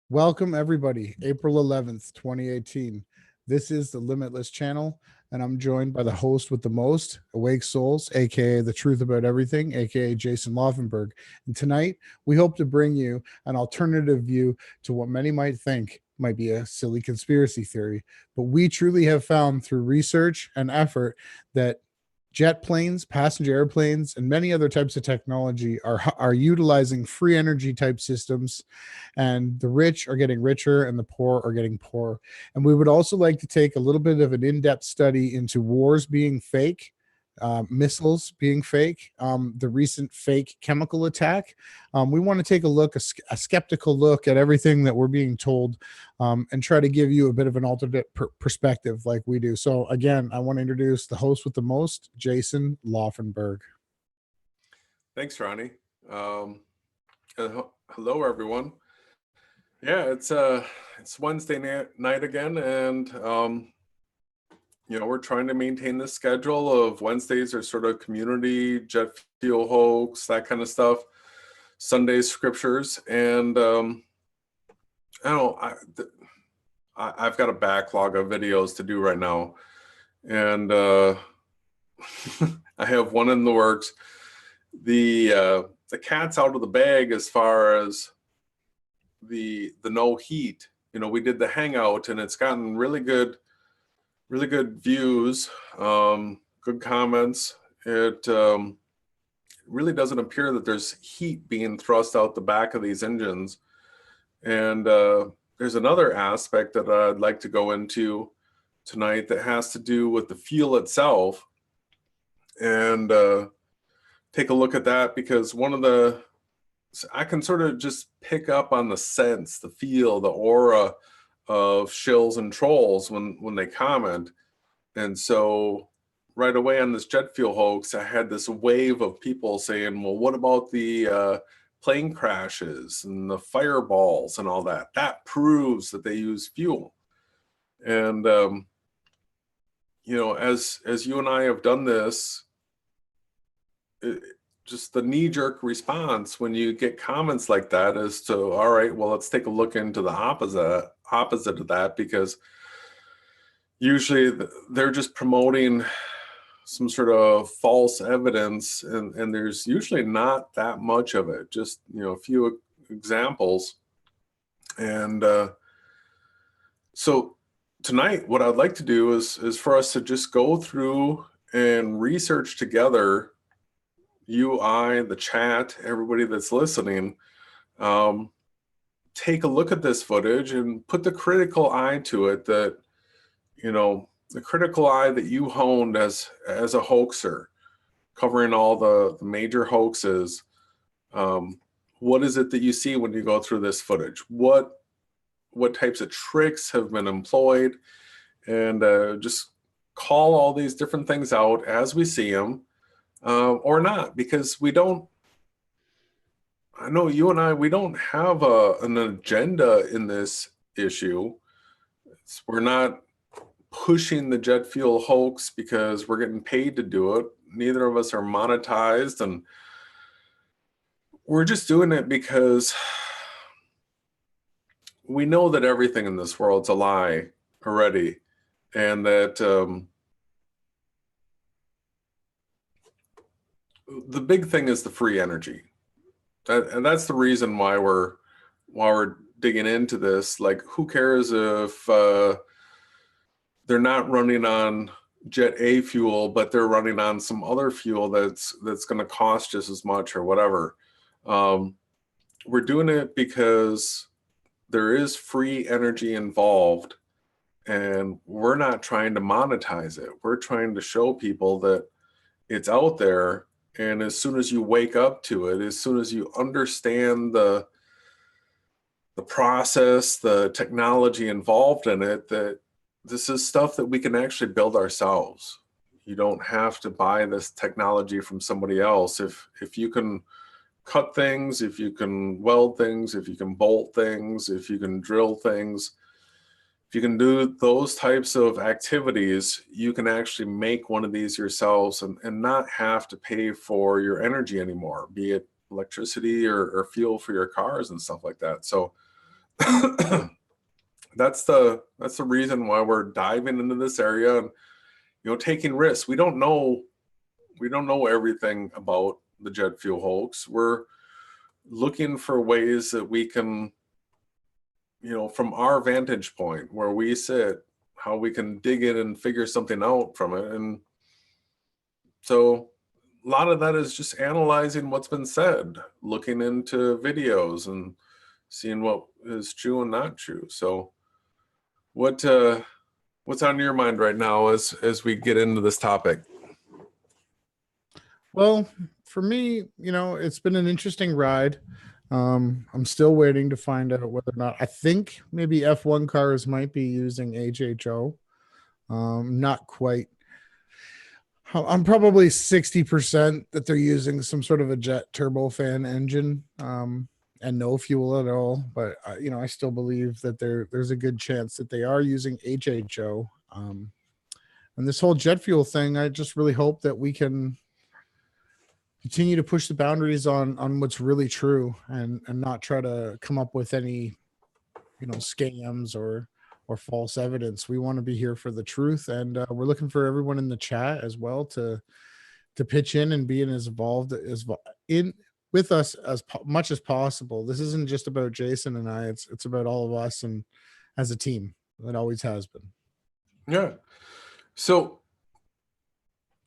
Welcome, everybody. April 11th, 2018. This is the Limitless Channel, and I'm joined by the host with the most, Awake Souls, aka The Truth About Everything, aka Jason Laufenberg. And tonight, we hope to bring you an alternative view to what many might think might be a silly conspiracy theory. But we truly have found through research and effort that jet planes, passenger airplanes, and many other types of technology are utilizing free energy type systems, and the rich are getting richer and the poor are getting poorer. And we would also like to take a little bit of an in-depth study into wars being fake, missiles being fake, the recent fake chemical attack. We want to take a skeptical look at everything that we're being told, and try to give you a bit of an alternate perspective like we do. So again, I want to introduce the host with the most, Jason Laufenberg. Thanks, Ronnie. Hello, everyone. Yeah, it's Wednesday night again, and we're trying to maintain the schedule of Wednesdays are sort of community, jet fuel hoax, that kind of stuff. Sundays scriptures, and I've got a backlog of videos to do right now, and I have one in the works. The cat's out of the bag as far as the no heat. We did the hangout, and it's gotten really good views, good comments. It really doesn't appear that there's heat being thrust out the back of these engines. And there's another aspect that I'd like to go into tonight that has to do with the fuel itself, and take a look at that, because I can sort of just pick up on the sense, the feel, the aura of shills and trolls when they comment. And so right away on this jet fuel hoax, I had this wave of people saying, well, what about the plane crashes and the fireballs and all that? That proves that they use fuel. And as you and I have done this, just the knee-jerk response when you get comments like that is to, all right, well, let's take a look into the opposite of that, because usually they're just promoting some sort of false evidence, and there's usually not that much of it, just a few examples. And so tonight what I'd like to do is for us to just go through and research together, you, I, the chat, everybody that's listening, take a look at this footage and put the critical eye to it, that the critical eye that you honed as a hoaxer, covering all the major hoaxes. What is it that you see when you go through this footage? What types of tricks have been employed? And just call all these different things out as we see them, or not, because I know you and I, we don't have an agenda in this issue. We're not pushing the jet fuel hoax because we're getting paid to do it. Neither of us are monetized, and we're just doing it because we know that everything in this world's a lie already, and that the big thing is the free energy. And that's the reason why we're digging into this. Like, who cares if they're not running on Jet A fuel, but they're running on some other fuel that's going to cost just as much or whatever. We're doing it because there is free energy involved, and we're not trying to monetize it. We're trying to show people that it's out there. And as soon as you wake up to it, as soon as you understand the process, the technology involved in it, that this is stuff that we can actually build ourselves. You don't have to buy this technology from somebody else. If you can cut things, if you can weld things, if you can bolt things, if you can drill things, if you can do those types of activities, you can actually make one of these yourselves and not have to pay for your energy anymore, be it electricity or fuel for your cars and stuff like that. So that's the reason why we're diving into this area and, you know, taking risks. We don't know everything about the jet fuel hoax. We're looking for ways that we can, you know, from our vantage point where we sit, how we can dig in and figure something out from it. And so a lot of that is just analyzing what's been said, looking into videos and seeing what is true and not true. So what's on your mind right now as we get into this topic? Well, for me, you know, it's been an interesting ride. I'm still waiting to find out whether or not, I think maybe F1 cars might be using HHO. Not quite. I'm probably 60% that they're using some sort of a jet turbofan engine, and no fuel at all. But you know, I still believe that there's a good chance that they are using HHO. And this whole jet fuel thing, I just really hope that we can continue to push the boundaries on what's really true, and not try to come up with any, you know, scams or false evidence. We want to be here for the truth, and we're looking for everyone in the chat as well to pitch in and be as involved as in with us as much as possible. This isn't just about Jason and I, it's about all of us, and as a team. It always has been. Yeah. So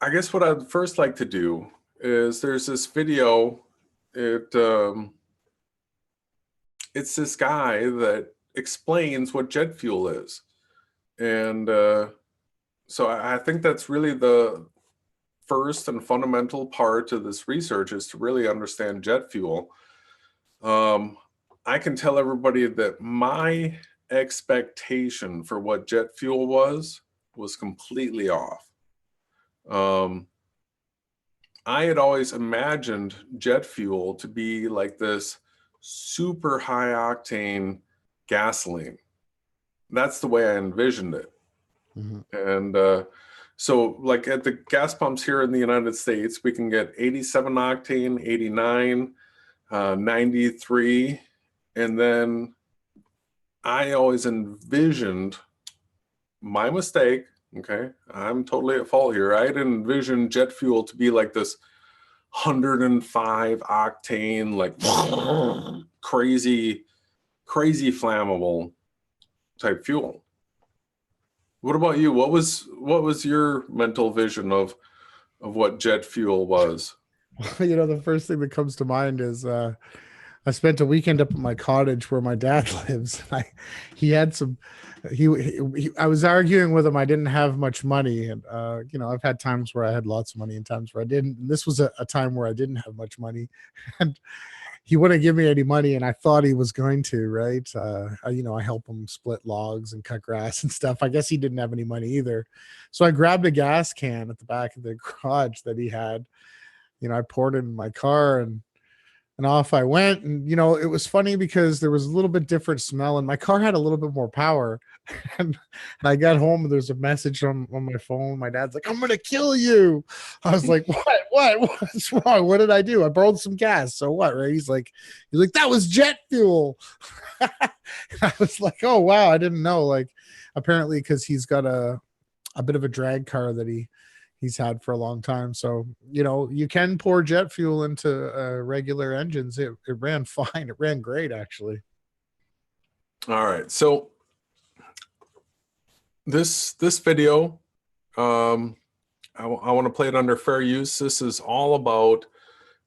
I guess what I'd first like to do is there's this video. It's this guy that explains what jet fuel is. And so I think that's really the first and fundamental part of this research, is to really understand jet fuel. I can tell everybody that my expectation for what jet fuel was completely off. I had always imagined jet fuel to be like this super high octane gasoline. That's the way I envisioned it. Mm-hmm. And so like at the gas pumps here in the United States, we can get 87 octane, 89, 93. And then I always envisioned, my mistake, okay, I'm totally at fault here, I had envisioned jet fuel to be like this 105 octane, like crazy flammable type fuel. What about you? What was your mental vision of what jet fuel was? You know, the first thing that comes to mind is I spent a weekend up at my cottage where my dad lives. He had some, I was arguing with him. I didn't have much money. And, you know, I've had times where I had lots of money and times where I didn't. And this was a time where I didn't have much money, and he wouldn't give me any money. And I thought he was going to, right. You know, I help him split logs and cut grass and stuff. I guess he didn't have any money either. So I grabbed a gas can at the back of the garage that he had. You know, I poured it in my car, and off I went. And, you know, it was funny because there was a little bit different smell, and my car had a little bit more power. And I got home and there's a message on my phone. My dad's like, "I'm going to kill you." I was like, what's wrong? What did I do? I borrowed some gas. So what? Right. He's like, that was jet fuel. I was like, oh, wow. I didn't know. Like, apparently, because he's got a bit of a drag car that he's had for a long time. So, you know, you can pour jet fuel into regular engines. It ran fine. It ran great, actually. All right. So this video, I want to play it under fair use. This is all about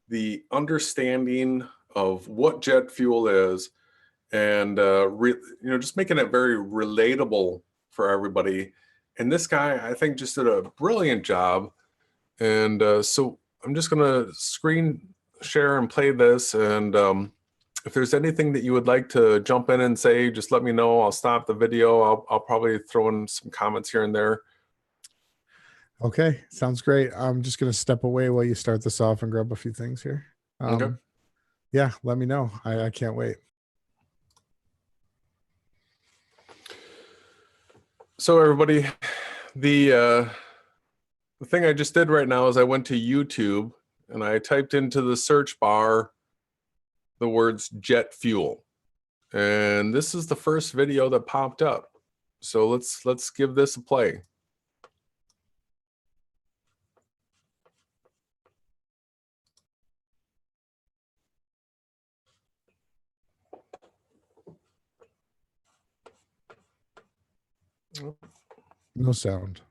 the understanding of what jet fuel is, and you know, just making it very relatable for everybody. And this guy, I think, just did a brilliant job. And so I'm just going to screen share and play this. And If there's anything that you would like to jump in and say, just let me know. I'll stop the video. I'll probably throw in some comments here and there. Okay, sounds great. I'm just going to step away while you start this off and grab a few things here. Okay. Yeah, let me know. I can't wait. So everybody, the thing I just did right now is I went to YouTube and I typed into the search bar the words jet fuel. And this is the first video that popped up. So let's give this a play. No sound.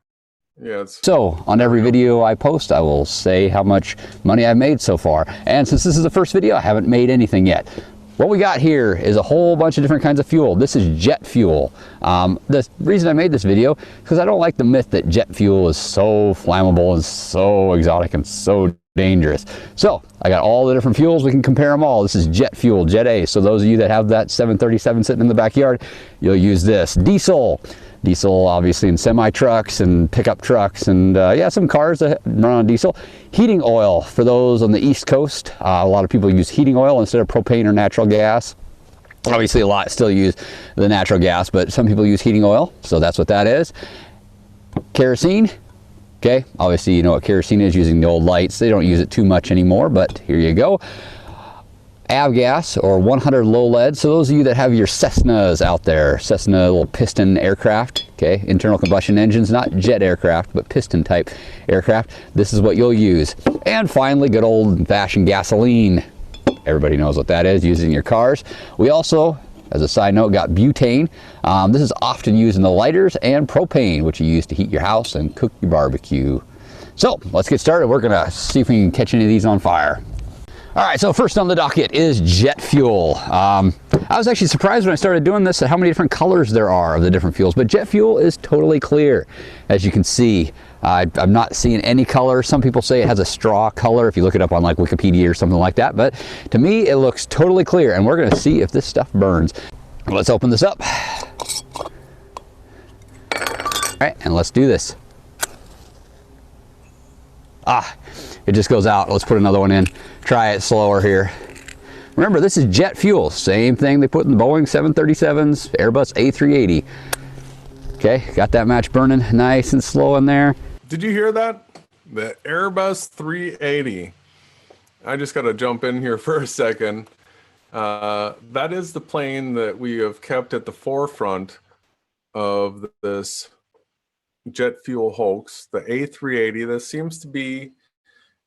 Yeah. So on every video I post, I will say how much money I've made so far. And since this is the first video, I haven't made anything yet. What we got here is a whole bunch of different kinds of fuel. This is jet fuel. The reason I made this video is because I don't like the myth that jet fuel is so flammable and so exotic and so dangerous. So I got all the different fuels. We can compare them all. This is jet fuel, Jet A. So those of you that have that 737 sitting in the backyard, you'll use this. Diesel obviously in semi trucks and pickup trucks and yeah, some cars that run on diesel. Heating oil for those on the East Coast. A lot of people use heating oil instead of propane or natural gas. Obviously a lot still use the natural gas, but some people use heating oil, so that's what that is. Kerosene. Okay, obviously you know what kerosene is, using the old lights. They don't use it too much anymore, but here you go. Avgas, or 100 low lead. So those of you that have your Cessnas out there, Cessna little piston aircraft, okay, internal combustion engines, not jet aircraft, but piston type aircraft, this is what you'll use. And finally, good old fashioned gasoline. Everybody knows what that is, using your cars. We also, as a side note, got butane. This is often used in the lighters, and propane, which you use to heat your house and cook your barbecue. So let's get started. We're gonna see if we can catch any of these on fire. All right, so first on the docket is jet fuel. I was actually surprised when I started doing this at how many different colors there are of the different fuels, but jet fuel is totally clear, as you can see. I'm not seeing any color. Some people say it has a straw color if you look it up on like Wikipedia or something like that, but to me it looks totally clear, and we're gonna see if this stuff burns. Let's open this up. All right, and let's do this. It just goes out. Let's put another one in. Try it slower here. Remember, this is jet fuel. Same thing they put in the Boeing 737s, Airbus A380. Okay, got that match burning nice and slow in there. Did you hear that? The Airbus 380. I just got to jump in here for a second. That is the plane that we have kept at the forefront of this jet fuel hoax, the A380. This seems to be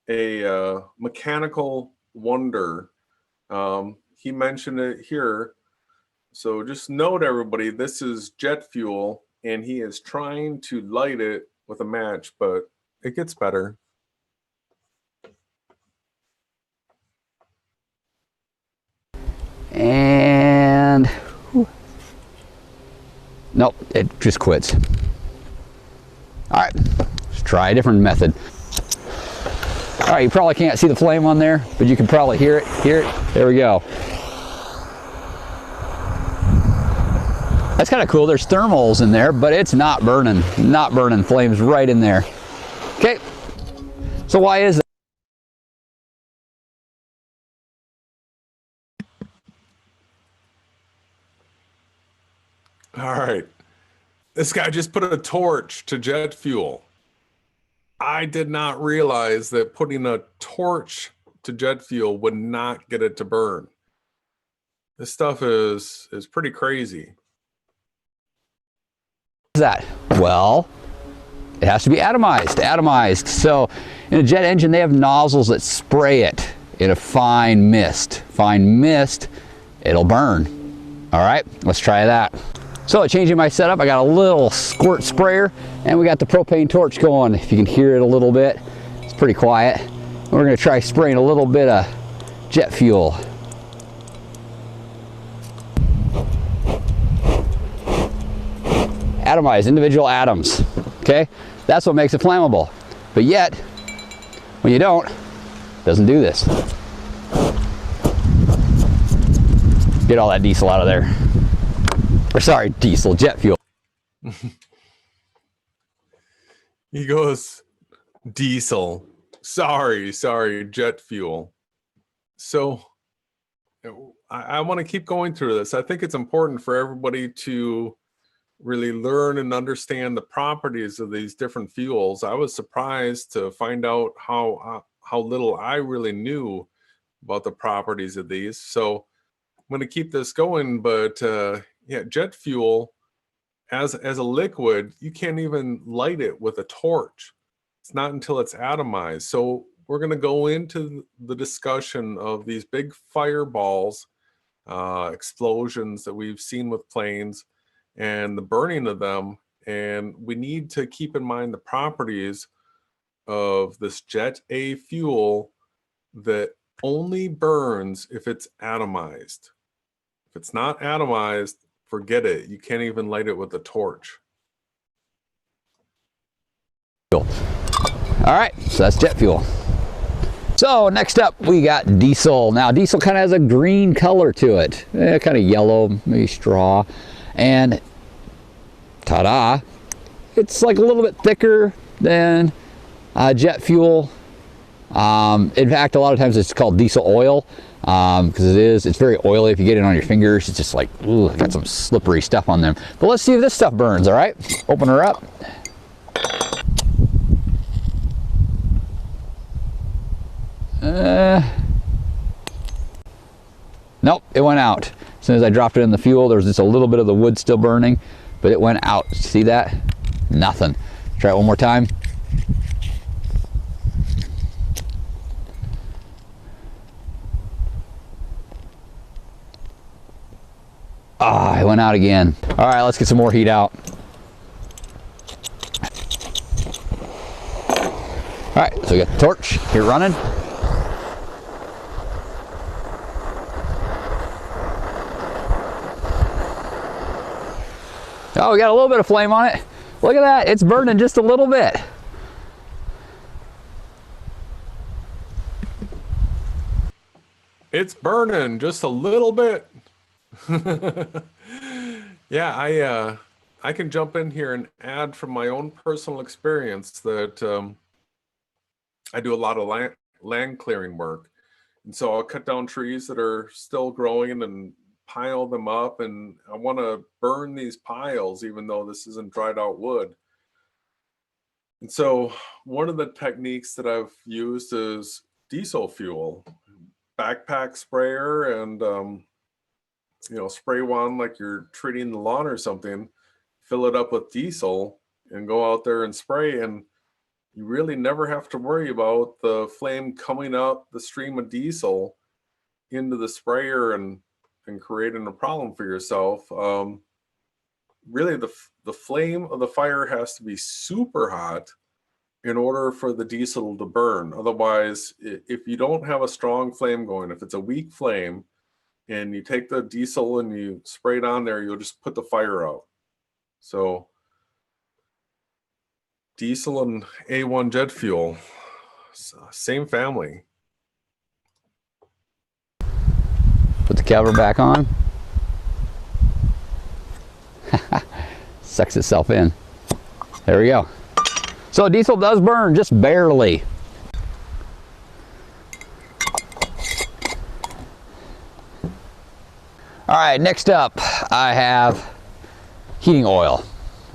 a mechanical wonder. He mentioned it here. So just note, everybody, this is jet fuel, and he is trying to light it with a match, but it gets better. And nope, it just quits. All right, let's try a different method. All right, you probably can't see the flame on there, but you can probably hear it. There we go. That's kind of cool. There's thermals in there, but it's not burning. Not burning. Flames right in there. Okay, so why is that? All right. This guy just put a torch to jet fuel. I did not realize that putting a torch to jet fuel would not get it to burn. This stuff is pretty crazy. What is that? Well, it has to be atomized. So in a jet engine, they have nozzles that spray it in a fine mist. It'll burn. All right, let's try that. So changing my setup, I got a little squirt sprayer, and we got the propane torch going. If you can hear it a little bit, it's pretty quiet. We're gonna try spraying a little bit of jet fuel. Atomized, individual atoms, okay? That's what makes it flammable. But yet, when you don't, it doesn't do this. Get all that diesel out of there. Or sorry, diesel, jet fuel. He goes, diesel. Sorry, jet fuel. So I want to keep going through this. I think it's important for everybody to really learn and understand the properties of these different fuels. I was surprised to find out how little I really knew about the properties of these. So I'm going to keep this going, but yeah, jet fuel as a liquid, you can't even light it with a torch. It's not until it's atomized. So we're going to go into the discussion of these big fireballs, explosions that we've seen with planes, and the burning of them. And we need to keep in mind the properties of this Jet A fuel that only burns if it's atomized. If it's not atomized, forget it. You can't even light it with a torch. All right, so that's jet fuel. So next up we got diesel. Now diesel kind of has a green color to it, kind of yellow, maybe straw, and ta-da, it's like a little bit thicker than jet fuel. In fact, a lot of times it's called diesel oil because it's very oily. If you get it on your fingers, it's just like, ooh, got some slippery stuff on them. But let's see if this stuff burns. All right, open her up. Nope, it went out. As soon as I dropped it in the fuel, there was just a little bit of the wood still burning, but it went out. See that? Nothing. Try it one more time. Ah, it went out again. All right, let's get some more heat out. All right, so we got the torch here running. Oh, we got a little bit of flame on it. Look at that, it's burning just a little bit. It's burning just a little bit. Yeah, I can jump in here and add from my own personal experience that I do a lot of land clearing work. And so I'll cut down trees that are still growing and pile them up, and I want to burn these piles even though this isn't dried out wood. And so one of the techniques that I've used is diesel fuel, backpack sprayer, and you know, spray one like you're treating the lawn or something, fill it up with diesel and go out there and spray, and you really never have to worry about the flame coming up the stream of diesel into the sprayer and creating a problem for yourself. Really, the flame of the fire has to be super hot in order for the diesel to burn. Otherwise, if you don't have a strong flame going, if it's a weak flame, and you take the diesel and you spray it on there, you'll just put the fire out. So diesel and A1 jet fuel, same family. Put the cover back on. Sucks itself in. There we go. So diesel does burn, just barely. All right, next up I have heating oil.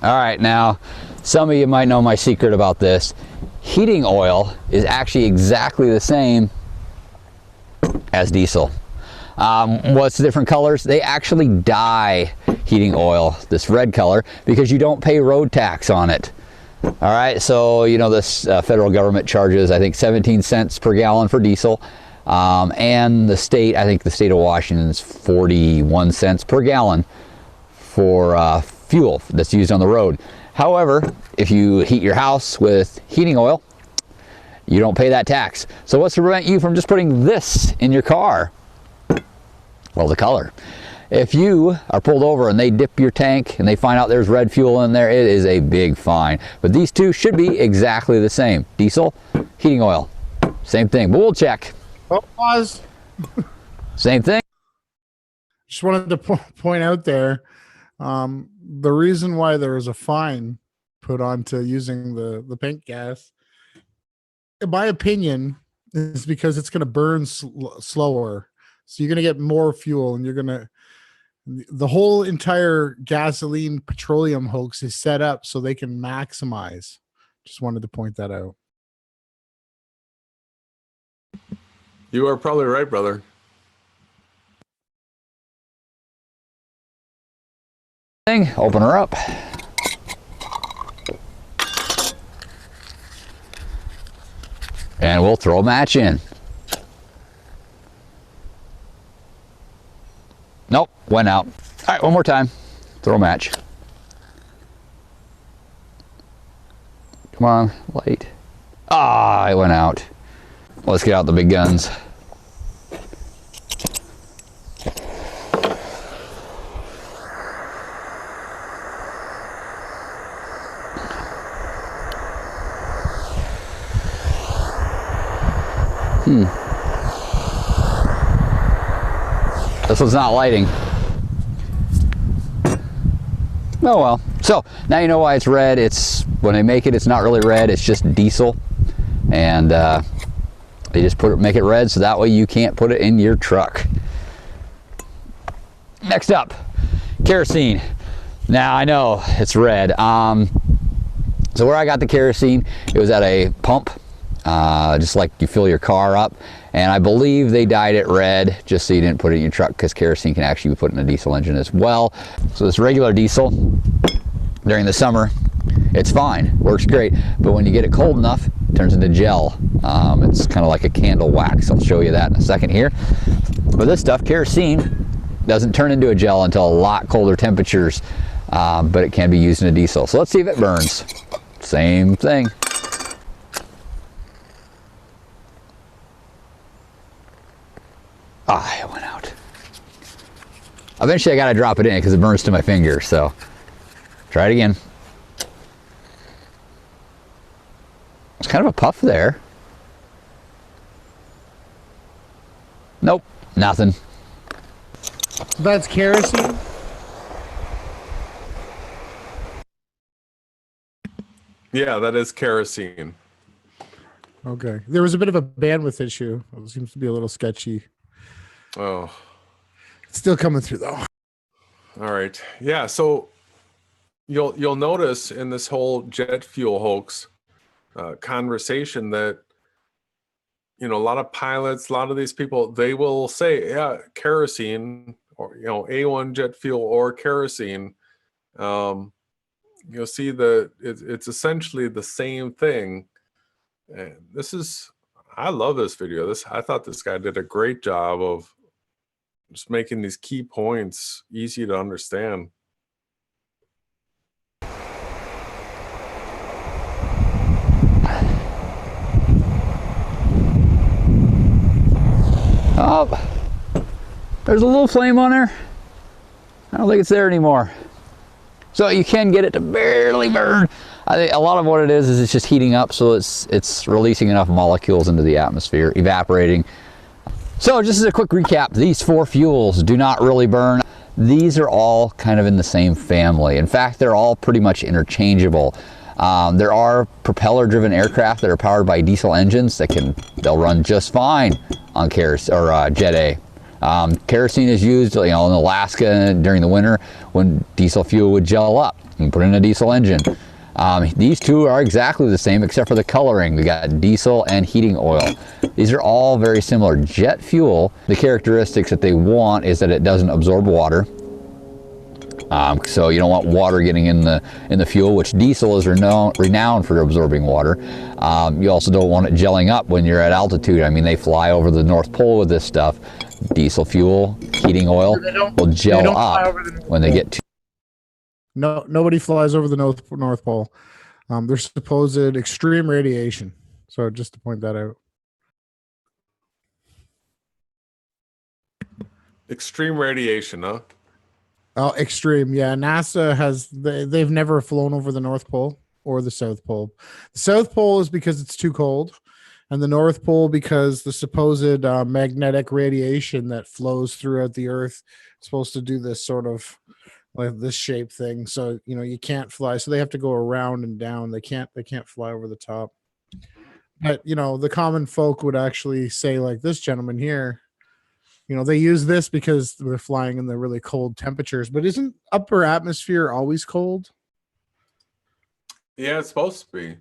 All right, now some of you might know my secret about this. Heating oil is actually exactly the same as diesel. What's the different colors? They actually dye heating oil this red color because you don't pay road tax on it. All right, so you know this federal government charges, I think, 17 cents per gallon for diesel. And the state, I think the state of Washington is 41 cents per gallon for fuel that's used on the road. However, if you heat your house with heating oil, you don't pay that tax. So what's to prevent you from just putting this in your car? Well, the color. If you are pulled over and they dip your tank and they find out there's red fuel in there, it is a big fine. But these two should be exactly the same. Diesel, heating oil, same thing, but we'll check. Oh, pause. Same thing. Just wanted to point out there, the reason why there was a fine put on to using the paint gas, in my opinion, is because it's going to burn slower. So you're going to get more fuel, and the whole entire gasoline petroleum hoax is set up so they can maximize. Just wanted to point that out. You are probably right, brother. Open her up. And we'll throw a match in. Nope, went out. All right, one more time. Throw a match. Come on, light. Ah, it went out. Let's get out the big guns. This one's not lighting. Oh well. So now you know why it's red. It's when they make it, it's not really red. It's just diesel, and they just make it red so that way you can't put it in your truck. Next up, kerosene. Now I know it's red. So where I got the kerosene, it was at a pump, just like you fill your car up. And I believe they dyed it red just so you didn't put it in your truck, because kerosene can actually be put in a diesel engine as well. So this regular diesel, during the summer, it's fine, works great. But when you get it cold enough, it turns into gel. It's kind of like a candle wax. I'll show you that in a second here. But this stuff, kerosene, doesn't turn into a gel until a lot colder temperatures, but it can be used in a diesel. So let's see if it burns. Same thing. Ah, it went out. Eventually I gotta drop it in because it burns to my finger, so try it again. It's kind of a puff there. Nope, nothing. That's kerosene? Yeah, that is kerosene. Okay. There was a bit of a bandwidth issue. It seems to be a little sketchy. Oh. It's still coming through though. All right. Yeah, so you'll notice in this whole jet fuel hoax conversation that, you know, a lot of pilots, a lot of these people, they will say, yeah, kerosene, or, you know, A1 jet fuel or kerosene. You'll see that it's essentially the same thing. And I love this video. I thought this guy did a great job of just making these key points easy to understand. Oh, there's a little flame on there. I don't think it's there anymore. So you can get it to barely burn. I think a lot of what it is it's just heating up, so it's releasing enough molecules into the atmosphere, evaporating. So just as a quick recap, these four fuels do not really burn. These are all kind of in the same family. In fact, they're all pretty much interchangeable. There are propeller-driven aircraft that are powered by diesel engines they'll run just fine on kerosene or Jet A. Kerosene is used, you know, in Alaska during the winter when diesel fuel would gel up. You can put in a diesel engine. These two are exactly the same except for the coloring. We got diesel and heating oil. These are all very similar. Jet fuel, the characteristics that they want is that it doesn't absorb water. So you don't want water getting in the fuel, which diesel is renowned for absorbing water. You also don't want it gelling up when you're at altitude. I mean, they fly over the North Pole with this stuff. Diesel fuel, heating oil will gel up when they get to. No, nobody flies over the North Pole. There's supposed extreme radiation. So just to point that out. Extreme radiation, huh? Oh, extreme. Yeah, NASA they've never flown over the North Pole or the South Pole. The South Pole is because it's too cold, And the North Pole because the supposed magnetic radiation that flows throughout the Earth is supposed to do this sort of like this shape thing. So you can't fly. So they have to go around and down. They can't fly over the top. But the common folk would actually say, like this gentleman here, they use this because they're flying in the really cold temperatures. But isn't upper atmosphere always cold? Yeah, it's supposed to be.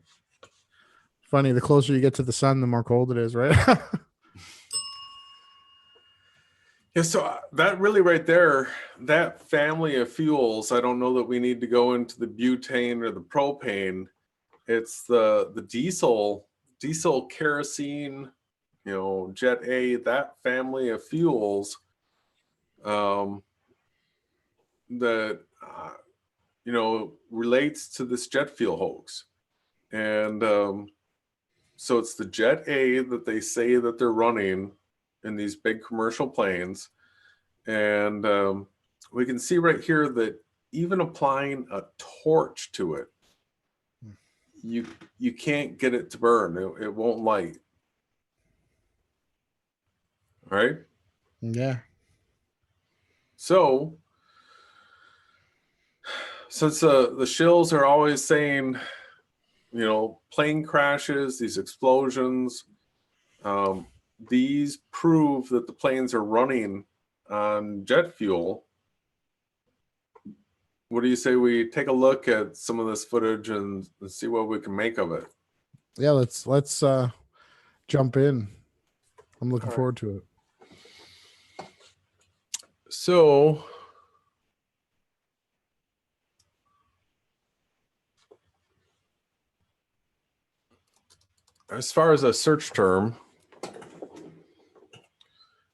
Funny, the closer you get to the sun, the more cold it is, right? Yeah, so that really right there, that family of fuels, I don't know that we need to go into the butane or the propane. It's the diesel, kerosene, Jet A, that family of fuels that, relates to this jet fuel hoax. And so it's the Jet A that they say that they're running in these big commercial planes. And we can see right here that even applying a torch to it, you can't get it to burn. It won't light. All right? Yeah. So since the shills are always saying, plane crashes, these explosions, these prove that the planes are running on jet fuel. What do you say we take a look at some of this footage and see what we can make of it? Yeah, let's jump in. I'm looking forward to it. So as far as a search term,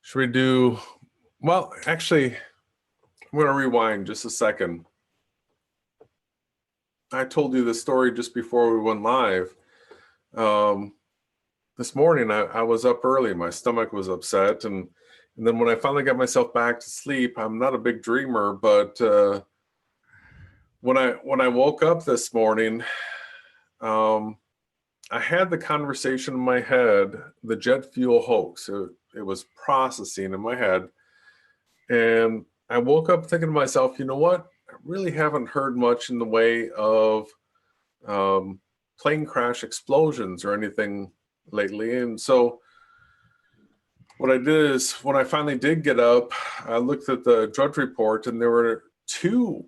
should we do, well, actually, I'm going to rewind just a second. I told you the story just before we went live. This morning, I was up early. My stomach was upset. And then when I finally got myself back to sleep, I'm not a big dreamer, but when I woke up this morning, I had the conversation in my head, the jet fuel hoax. It was processing in my head. And I woke up thinking to myself, you know what? I really haven't heard much in the way of plane crash explosions or anything lately. And so what I did is when I finally did get up, I looked at the drudge report and there were two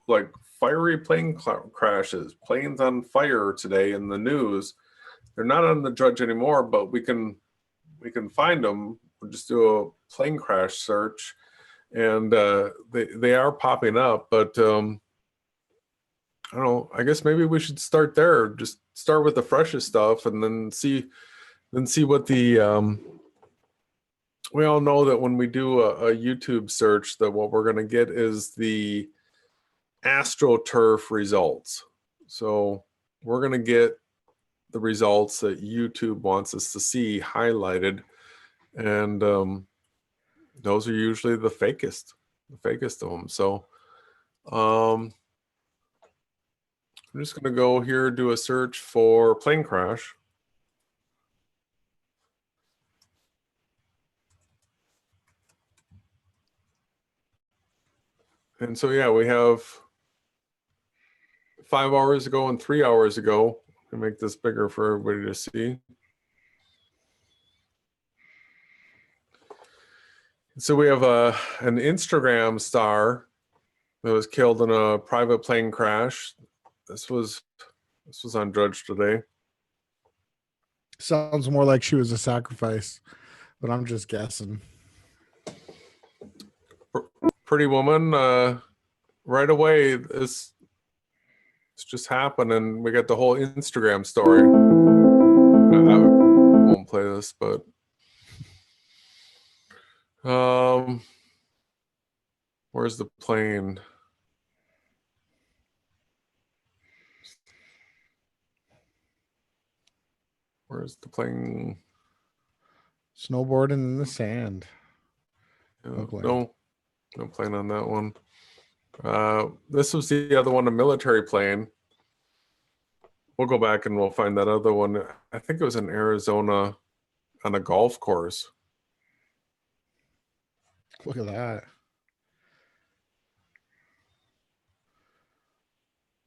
like fiery plane crashes, planes on fire today in the news. They're not on the drudge anymore, but we can find them. We'll just do a plane crash search and they are popping up, but I don't know, I guess maybe we should start there. Just start with the freshest stuff and then see what the we all know that when we do a YouTube search that what we're going to get is the AstroTurf results. So we're going to get the results that YouTube wants us to see highlighted, and those are usually the fakest of them. So I'm just going to go here, do a search for plane crash. And so, yeah, we have 5 hours ago and 3 hours ago. I make this bigger for everybody to see. So we have an Instagram star that was killed in a private plane crash. This was on Drudge today. Sounds more like she was a sacrifice, but I'm just guessing. Pretty woman, right away, this just happened, and we got the whole Instagram story. I won't play this, but where's the plane? Where's the plane? Snowboarding in the sand. No plane on that one. This was the other one, a military plane. We'll go back and we'll find that other one. I think it was in Arizona on a golf course. Look at that.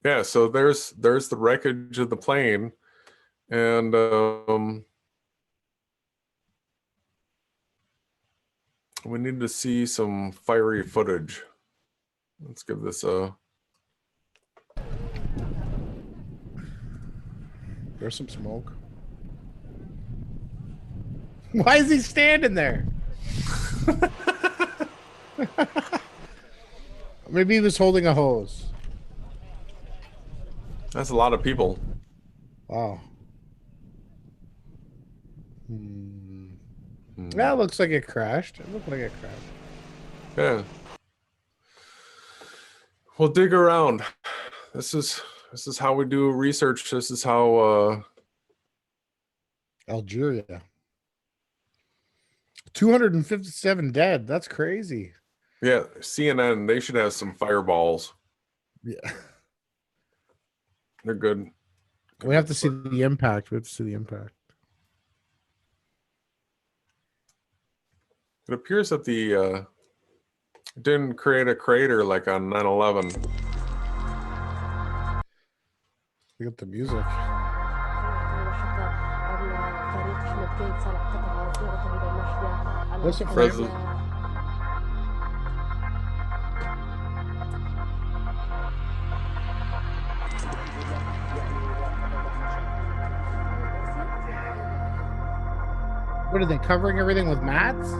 Yeah, so there's the wreckage of the plane, and we need to see some fiery footage. Let's give this a. There's some smoke. Why is he standing there? Maybe he was holding a hose. That's a lot of people. Wow. That looks like it crashed. It looked like it crashed. Yeah. We'll dig around. This is how we do research. This is how Algeria. 257 dead. That's crazy. yeah, CNN, they should have some fireballs. Yeah. They're good. We have to see the impact. We have to see the impact. It appears that the didn't create a crater like on 9/11. We got the music. What's the President. What are they covering everything with mats?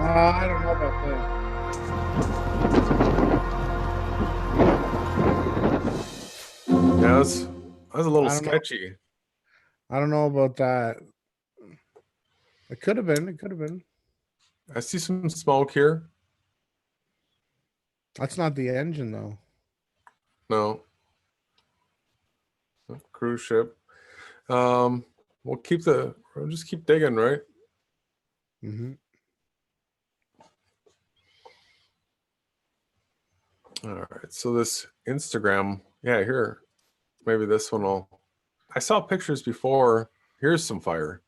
I don't know about that. Yeah, that's a little I don't know. sketchy. I don't know about that. It could have been. It could have been. I see some smoke here. That's not the engine, though. No. Cruise ship. We'll just keep digging, right? Mm-hmm. All right. So this Instagram, yeah, here. Maybe this one will. I saw pictures before. Here's some fire.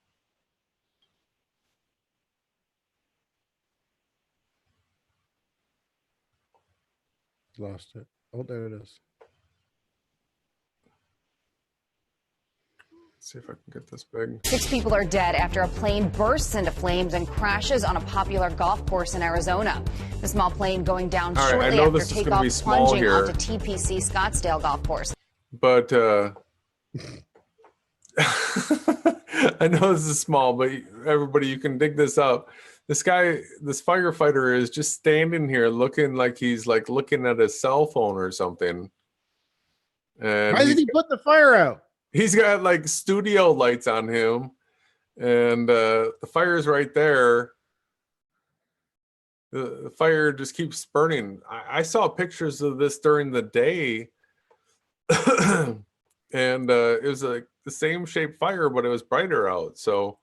Lost it. Oh, there it is. Let's see if I can get this big. 6 people are dead after a plane bursts into flames and crashes on a popular golf course in Arizona. The small plane going down All right, I shortly know after this is gonna takeoff be small plunging here. onto TPC Scottsdale Golf Course. But I know this is small, but everybody, you can dig this up. This guy, this firefighter is just standing here looking like he's like looking at his cell phone or something. And Why isn't he putting the fire out? he's got like studio lights on him, and the fire's right there. The fire just keeps burning. I saw pictures of this during the day, and it was like the same shape fire, but it was brighter out. So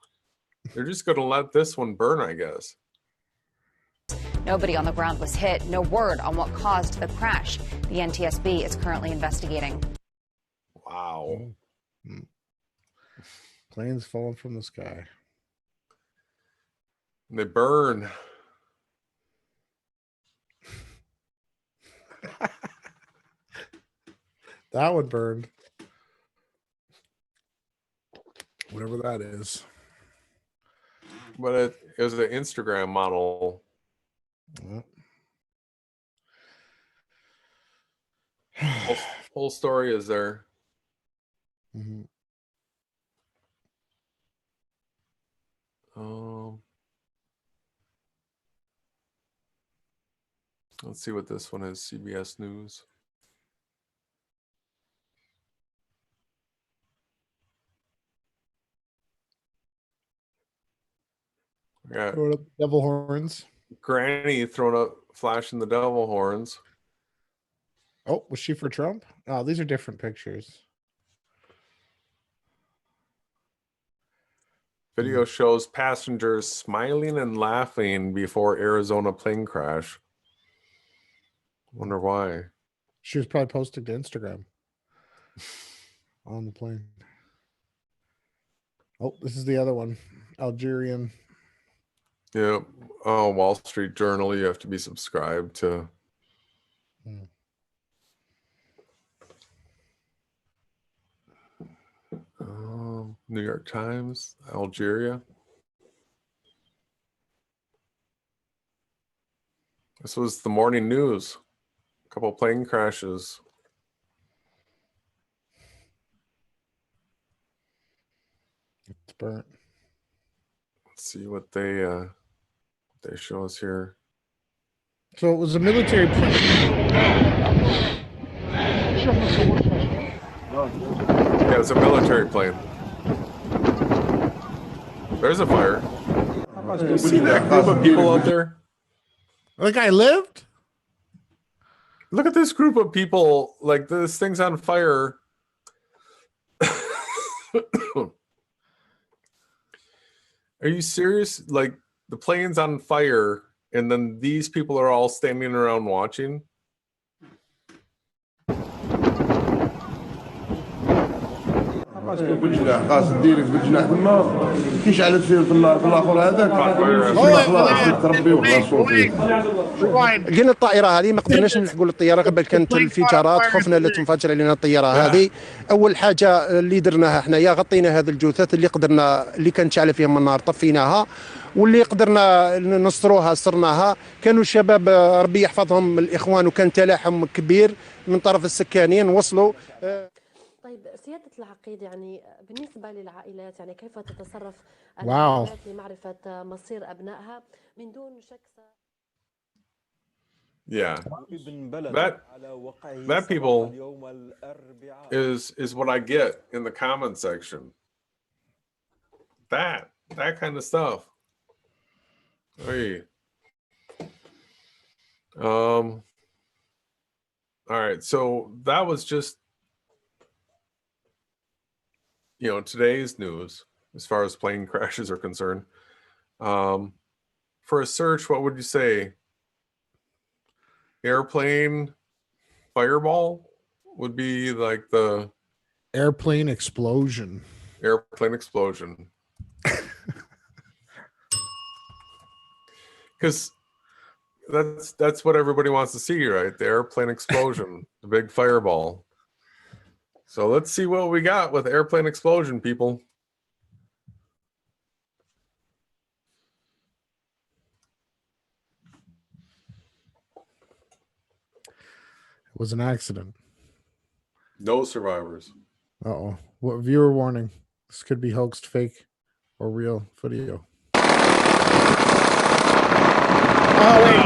they're just going to let this one burn, I guess. Nobody on the ground was hit. No word on what caused the crash. The NTSB is currently investigating. Wow. Planes falling from the sky. They burn. That one burned. Whatever that is. But it was an Instagram model. Yep. Whole story is there. Mm-hmm. Let's see what this one is. CBS News. Yeah, Throwing up devil horns. Granny throwing up, flashing the devil horns. Oh, was she for Trump? Oh, these are different pictures. Video shows passengers smiling and laughing before Arizona plane crash. Wonder why. She was probably posting to Instagram on the plane. Oh, this is the other one. Algerian. Yeah. Oh, Wall Street Journal. You have to be subscribed to. New York Times, Algeria. This was the morning news. A couple plane crashes. It's burnt. Let's see what they show us here. So it was a military plane. Yeah, it's a military plane. There's a fire. You see that group of people out there? The guy lived? Look at this group of people. Like, this thing's on fire. Are you serious? Like, the plane's on fire, and then these people are all standing around watching? قاص ديرك بالجناح تما كي شعلت فيه في الاخر هذاك خلاص تربي وخلاص فيه. لقينا الطائره هذه ما قدرناش نلحقوا للطياره قبل كانت الانفجارات، خفنا لا تنفجر علينا الطياره هذه. اول حاجه اللي درناها حنايا غطينا هذه الجثث اللي قدرنا اللي كانت شاعله فيها من النار طفيناها، واللي قدرنا نصروها صرناها. كانوا الشباب ربي يحفظهم الاخوان وكان تلاحم كبير من طرف السكانين وصلوا. طيب سيادة العقيد، يعني بالنسبة للعائلات يعني كيف تتصرف واو. العائلات لمعرفة مصير أبنائها من دون شك؟ Yeah. That people is what I get in the comment section. That kind of stuff. Hey. All right, so that was just, you know, today's news as far as plane crashes are concerned. For a search, what would you say? Airplane fireball would be like the Airplane explosion. Airplane explosion. Because that's what everybody wants to see, right? The airplane explosion, the big fireball. So let's see what we got with airplane explosion, people. It was an accident. No survivors. Uh-oh. What viewer warning? This could be hoaxed, fake, or real video. Oh, wait.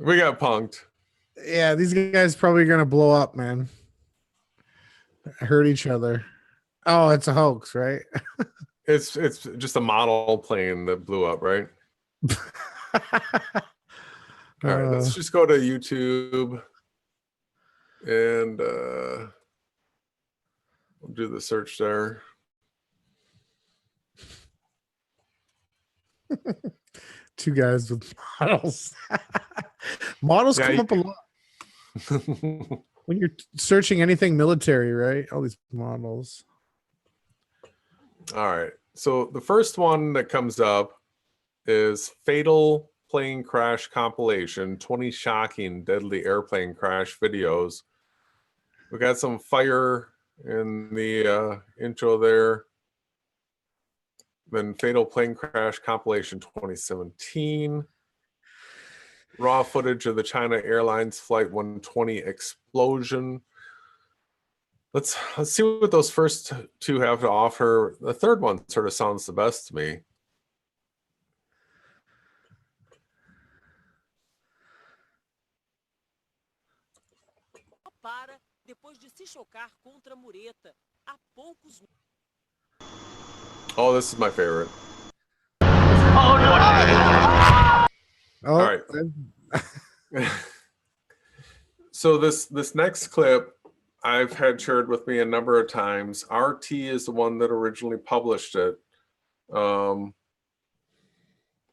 We got punked. Yeah, these guys probably gonna blow up, man. Hurt each other. Oh, it's a hoax, right? It's just a model plane that blew up, right? All right, let's just go to YouTube and we'll do the search there. Two guys with models. Models Yeah, come up a lot when you're searching anything military, right? All these models. All right, so the first one that comes up is fatal plane crash compilation, 20 shocking deadly airplane crash videos. We got some fire in the intro there. Then fatal plane crash compilation 2017. Raw footage of the China Airlines Flight 120 explosion. Let's see what those first two have to offer. The third one sort of sounds the best to me. Oh, this is my favorite. Oh, All right. So this next clip, I've had shared with me a number of times. RT is the one that originally published it.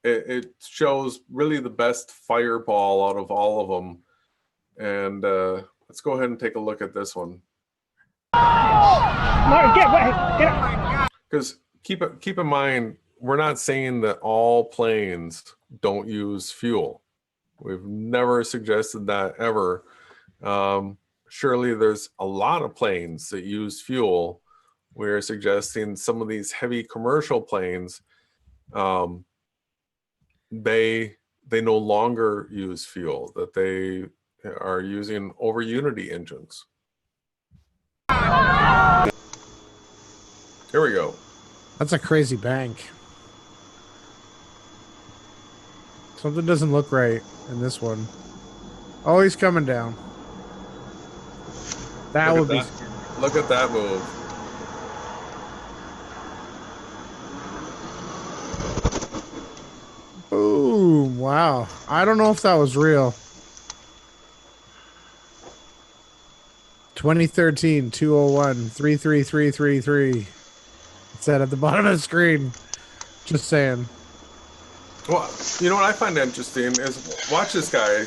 It shows really the best fireball out of all of them. And let's go ahead and take a look at this one. Because keep in mind, we're not saying that all planes don't use fuel. We've never suggested that ever. Surely there's a lot of planes that use fuel. We're suggesting some of these heavy commercial planes, they no longer use fuel, that they are using over Unity engines. Here we go. That's a crazy bank. Something doesn't look right in this one. Oh, he's coming down. That would be scary. Look at that move. Boom. Wow. I don't know if that was real. 2013 201 33333. It said at the bottom of the screen. Just saying. Well, you know what I find interesting is watch this guy.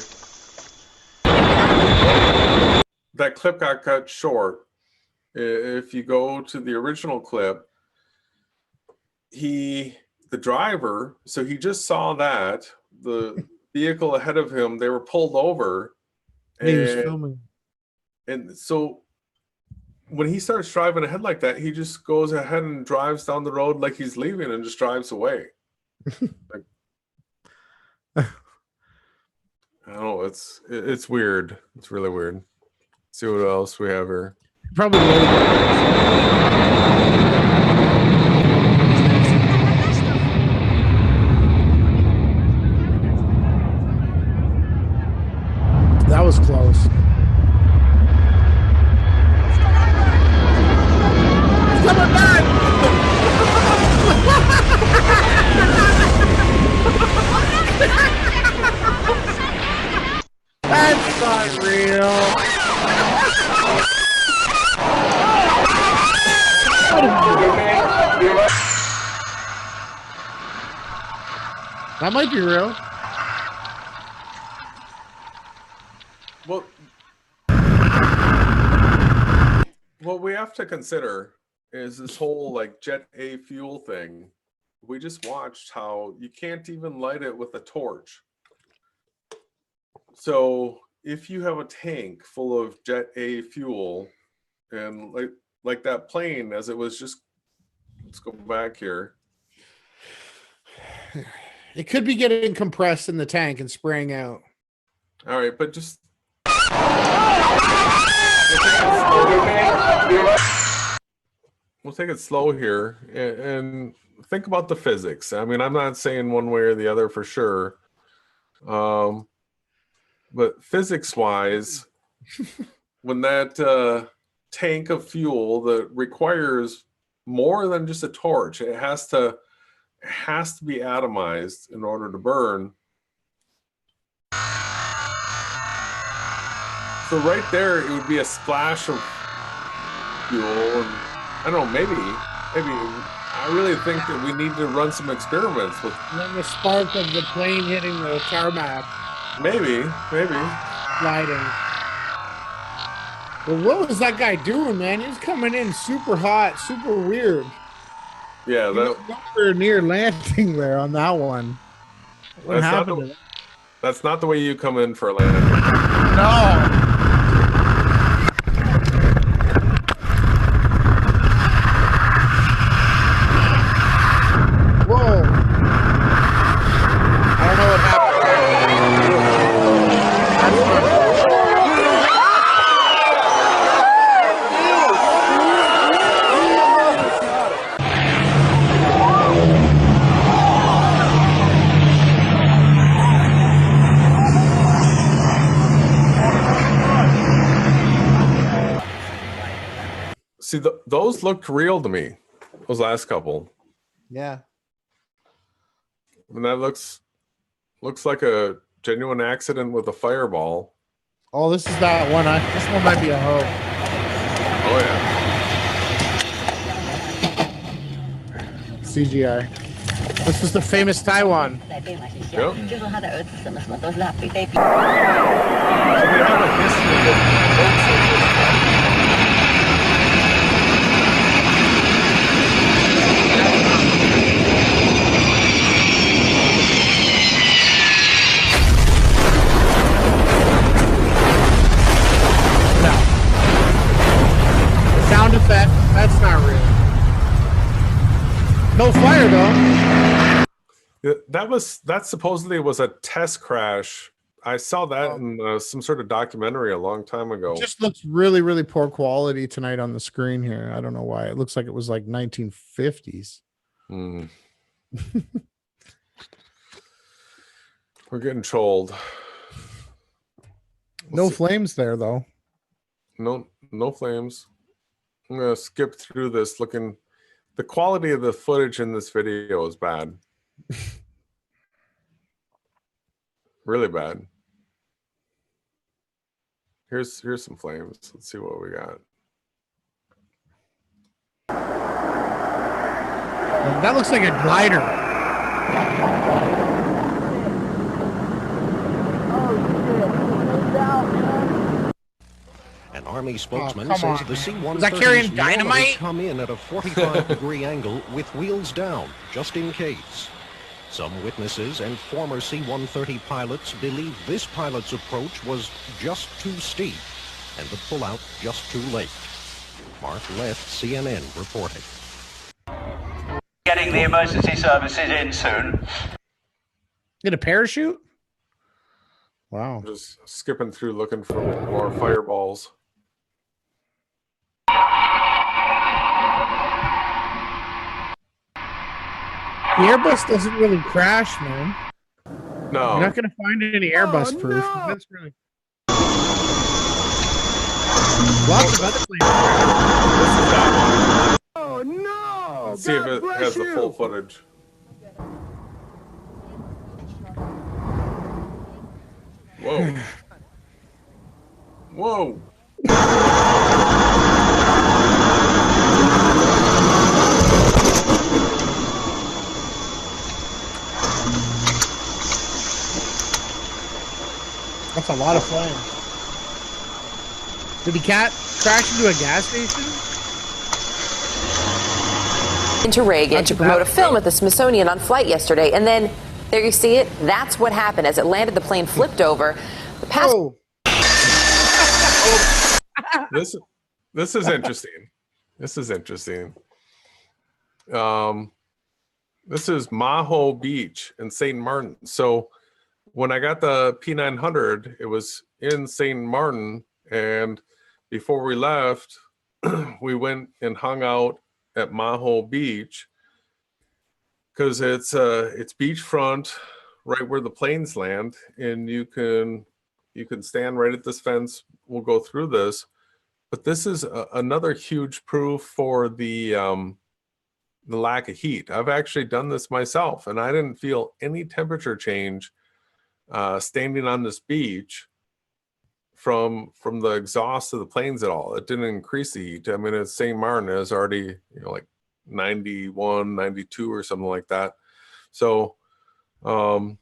That clip got cut short. If you go to the original clip, the driver, so he just saw that the vehicle ahead of him, they were pulled over. He was filming. And so when he starts driving ahead like that, he just goes ahead and drives down the road like he's leaving and just drives away. Like, I don't know. It's weird. It's really weird. Let's see what else we have here. Probably. That was close. Coming back! That's not real. That might be real. Well, what we have to consider is this whole like Jet A fuel thing. We just watched how you can't even light it with a torch. So if you have a tank full of Jet A fuel, and like that plane, as it was just, let's go back here. It could be getting compressed in the tank and spraying out. All right, but just we'll take it slow here and think about the physics. I mean, I'm not saying one way or the other for sure. But physics-wise, when that tank of fuel that requires more than just a torch, it has to be atomized in order to burn. So right there, it would be a splash of fuel, and I don't know, maybe I really think that we need to run some experiments with. And then the spark of the plane hitting the tarmac. Maybe. Lighting. Well, what was that guy doing, man? He was coming in super hot, super weird. Yeah, he was nowhere near landing there on that one. What happened to that? That's not the way you come in for a landing. No. Whoa. I don't know what happened. See, those looked real to me, those last couple. Yeah. And that looks like a genuine accident with a fireball. Oh, this is that one. This one might be a hoax. Oh yeah. CGI. This is the famous Taiwan. Yep. So they have a history of boats like this. Sound effect. That's not real. No fire though. That supposedly was a test crash. I saw that in some sort of documentary a long time ago. It just looks really, really poor quality tonight on the screen here. I don't know why. It looks like it was like 1950s. We're getting trolled. No flames there though. No flames. I'm gonna skip through this. Looking, the quality of the footage in this video is bad. Really bad. Here's some flames. Let's see what we got. That looks like a glider. An Army spokesman come says on, the man. Is that carrying C-130s dynamite? normally come in at a 45-degree angle with wheels down, just in case. Some witnesses and former C-130 pilots believe this pilot's approach was just too steep and the pullout just too late. Mark Left, CNN, reporting. Getting the emergency services in soon. Get a parachute? Wow. Just skipping through looking for more fireballs. The Airbus doesn't really crash, man. No. You're not going to find any Airbus proof. That's really... Lots of other planes. This is that one. Oh no! Let's see if it has the full footage. Whoa. Whoa. That's a lot of flames. Did he crash into a gas station? Into Reagan to promote a film at the Smithsonian on flight yesterday, and then there you see it. That's what happened as it landed. The plane flipped over. The passenger. This is interesting. This is interesting. This is Maho Beach in St. Martin. So when I got the P900, it was in St. Martin, and before we left, we went and hung out at Maho Beach because it's beachfront, right where the planes land, and you can stand right at this fence. We'll go through this, but this is another huge proof for the lack of heat. I've actually done this myself, and I didn't feel any temperature change standing on this beach from the exhaust of the planes at all. It didn't increase the heat. I mean, it's St. Martin is already, like 91, 92 or something like that. So no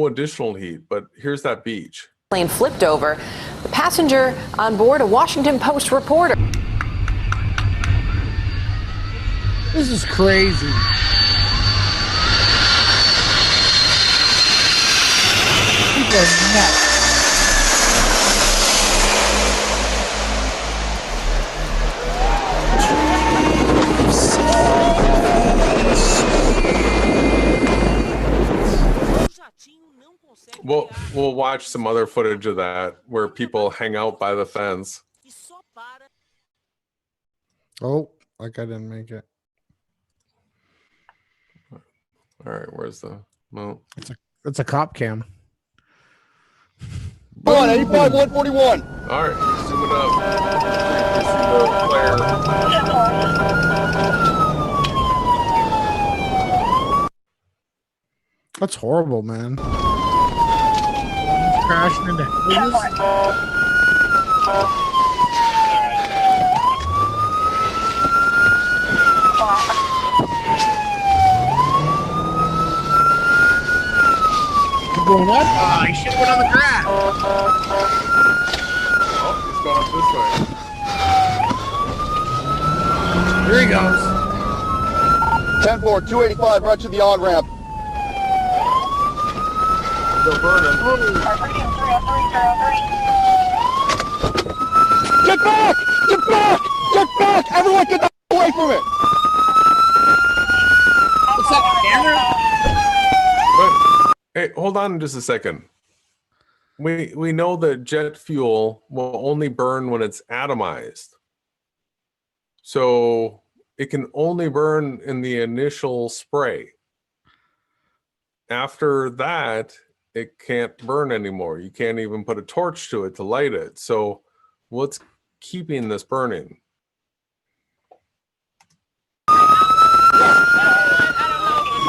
additional heat, but here's that beach. Plane flipped over. The passenger on board, a Washington Post reporter. This is crazy. People are nuts. We'll watch some other footage of that where people hang out by the fence. Oh, like I didn't make it. All right, where's the It's a cop cam. 85, 141. All right, zoom it up. You see the flare. That's horrible, man. Crashing into houses. Keep going up? Oh, he should have went on the grass. Oh, he's going up this way. Here he goes. 10-4, 285, right to the on-ramp. Still burning. Get back! Get back! Get back! Everyone get away from it! What's that, camera? But, hey, hold on just a second. We know that jet fuel will only burn when it's atomized. So it can only burn in the initial spray. After that, it can't burn anymore. You can't even put a torch to it to light it. So what's keeping this burning?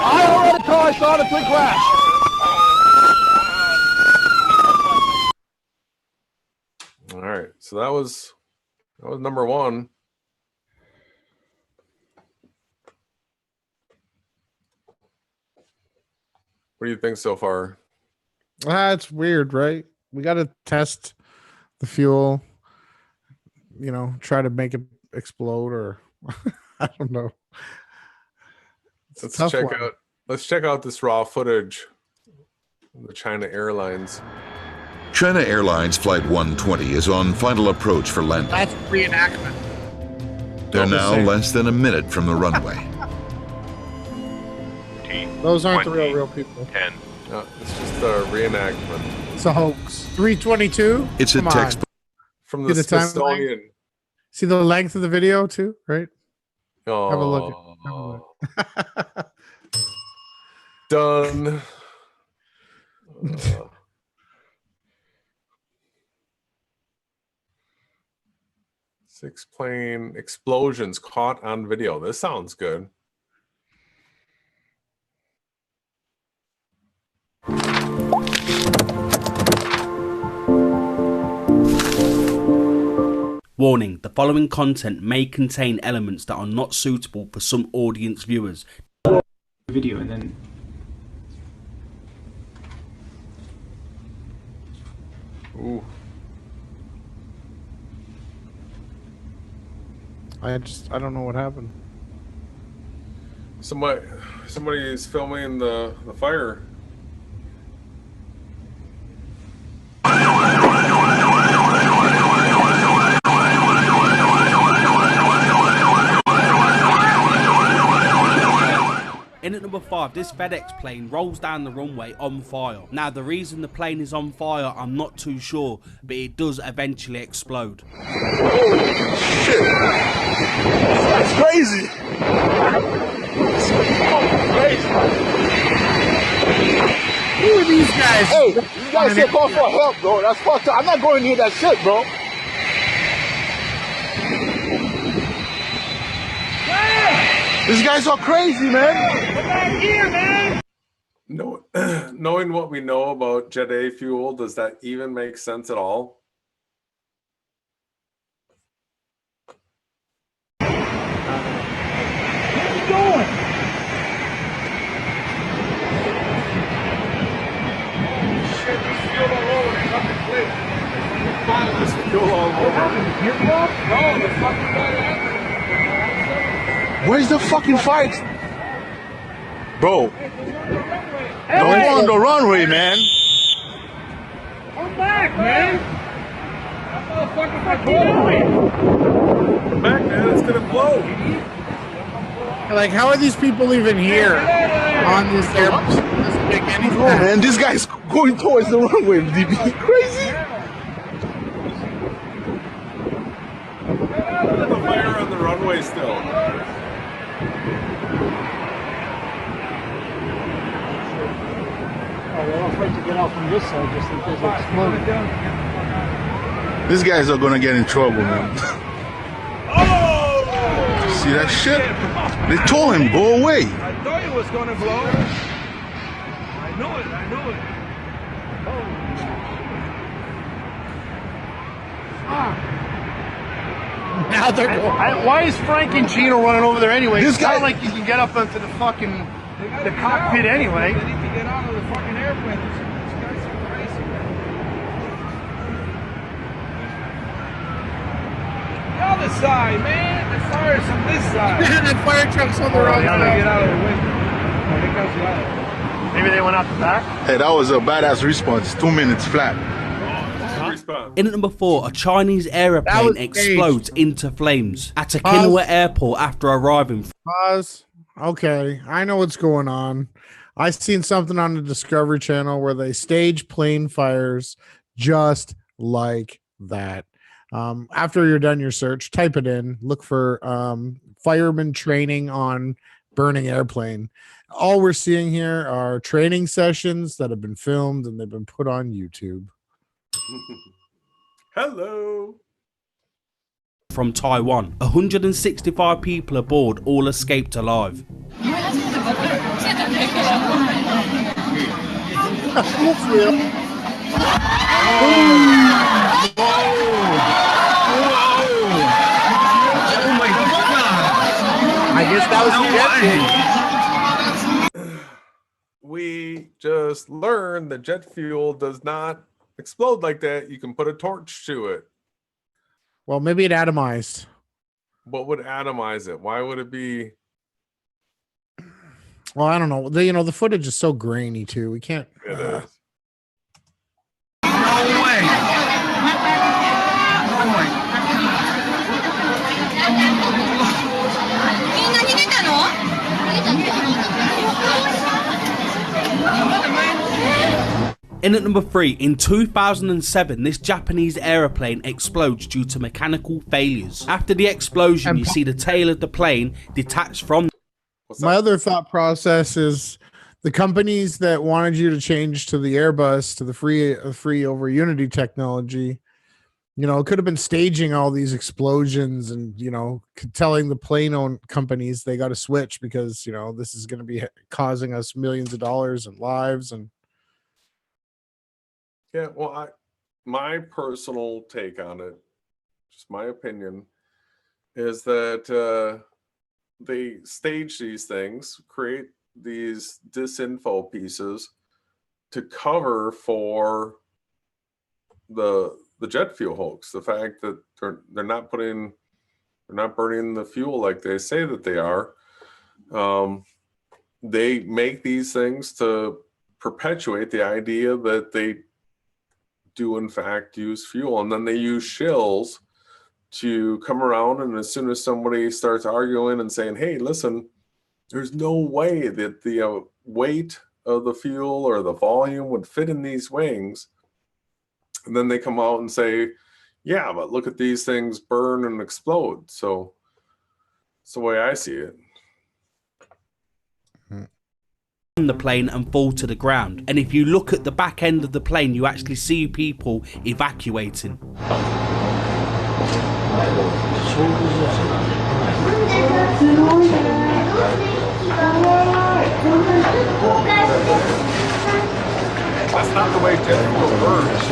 I already car, I saw the quick crash. All right, so that was number one. What do you think so far? It's weird, right? We got to test the fuel, you know, try to make it explode, or I don't know. Let's check out this raw footage of the China Airlines. China Airlines Flight 120 is on final approach for landing. That's reenactment. They're now less than a minute from the runway. Those aren't the real people. 10. No, it's just a reenactment. It's a hoax. 322. It's a textbook from the Smithsonian. See the length of the video too, right? Oh, have a look. Have a look. Done. Six plane explosions caught on video. This sounds good. Warning, the following content may contain elements that are not suitable for some audience viewers. Video and then ooh. I don't know what happened. Somebody is filming the fire. In at number 5, this FedEx plane rolls down the runway on fire. Now, the reason the plane is on fire, I'm not too sure, but it does eventually explode. Holy shit! That's crazy! Who are these guys? Hey, you guys should call for help, bro. That's fucked up. I'm not going near that shit, bro. These guys are crazy, man. Come back here, man. No, knowing what we know about Jet A fuel, does that even make sense at all? Where are you going? Shit, there's fuel all over the fucking place. There's fuel all over. Here, bro? No, the fucking guy. Where's the fucking fight? Bro. Don't go on the runway, man. Come back, man. That motherfucker's not going. Come back, man. It's gonna blow. Like, how are these people even here on this Airbus? Doesn't make any sense. Oh, man, this guy's going towards the runway. DB, crazy. Look at the fire on the runway still. They're afraid to get out from this side just in case it explodes. These guys are gonna get in trouble, man. Oh! See that shit? They told him, go away. I thought it was gonna blow. I knew it, I knew it. Oh. Now they're going. Why is Frank and Gino running over there anyway? This It's not guy- like you can get up into the fucking the cockpit anyway. They need to get out of the fucking airplane. These guys are crazy. The other side, man. The fire's on this side. The fire truck's on the wrong Gotta side. get out of the window. Here comes the other. Maybe they went out the back. Hey, that was a badass response. 2 minutes flat. In at number 4, a Chinese aeroplane explodes into flames at Okinawa Airport after arriving. Pause. Okay, I know what's going on. I seen something on the Discovery Channel where they stage plane fires just like that. After you're done your search, type it in. Look for fireman training on burning airplane. All we're seeing here are training sessions that have been filmed and they've been put on YouTube. Hello. From Taiwan. 165 people aboard all escaped alive. I guess that was We just learned that jet fuel does not explode like that. You can put a torch to it. Well, maybe it atomized. What would atomize it? Why would it be? Well, I don't know. The footage is so grainy too. We can't. It is. In at number 3, in 2007, this Japanese aeroplane explodes due to mechanical failures. After the explosion, you see the tail of the plane detached from. My other thought process is the companies that wanted you to change to the Airbus, to the free over Unity technology, could have been staging all these explosions and, telling the plane owned companies they got to switch because, this is going to be causing us millions of dollars and lives. And Yeah, well, my personal take on it, just my opinion, is that they stage these things, create these disinfo pieces to cover for the jet fuel hoax. The fact that they're not burning the fuel like they say that they are. They make these things to perpetuate the idea that they do in fact use fuel, and then they use shills to come around, and as soon as somebody starts arguing and saying, hey, listen, there's no way that the weight of the fuel or the volume would fit in these wings, and then they come out and say, yeah, but look at these things burn and explode. So it's the way I see it. The plane and fall to the ground, and if you look at the back end of the plane, you actually see people evacuating. That's not the way jet fuel burns.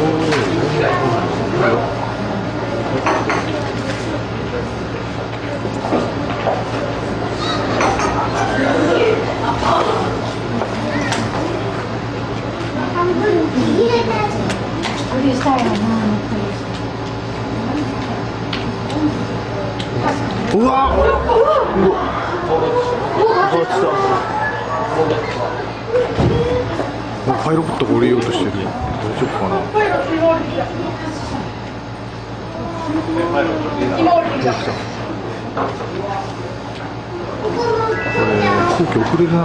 파이로부터降りようとしてる。大丈夫かな。これ飛行機遅れるな。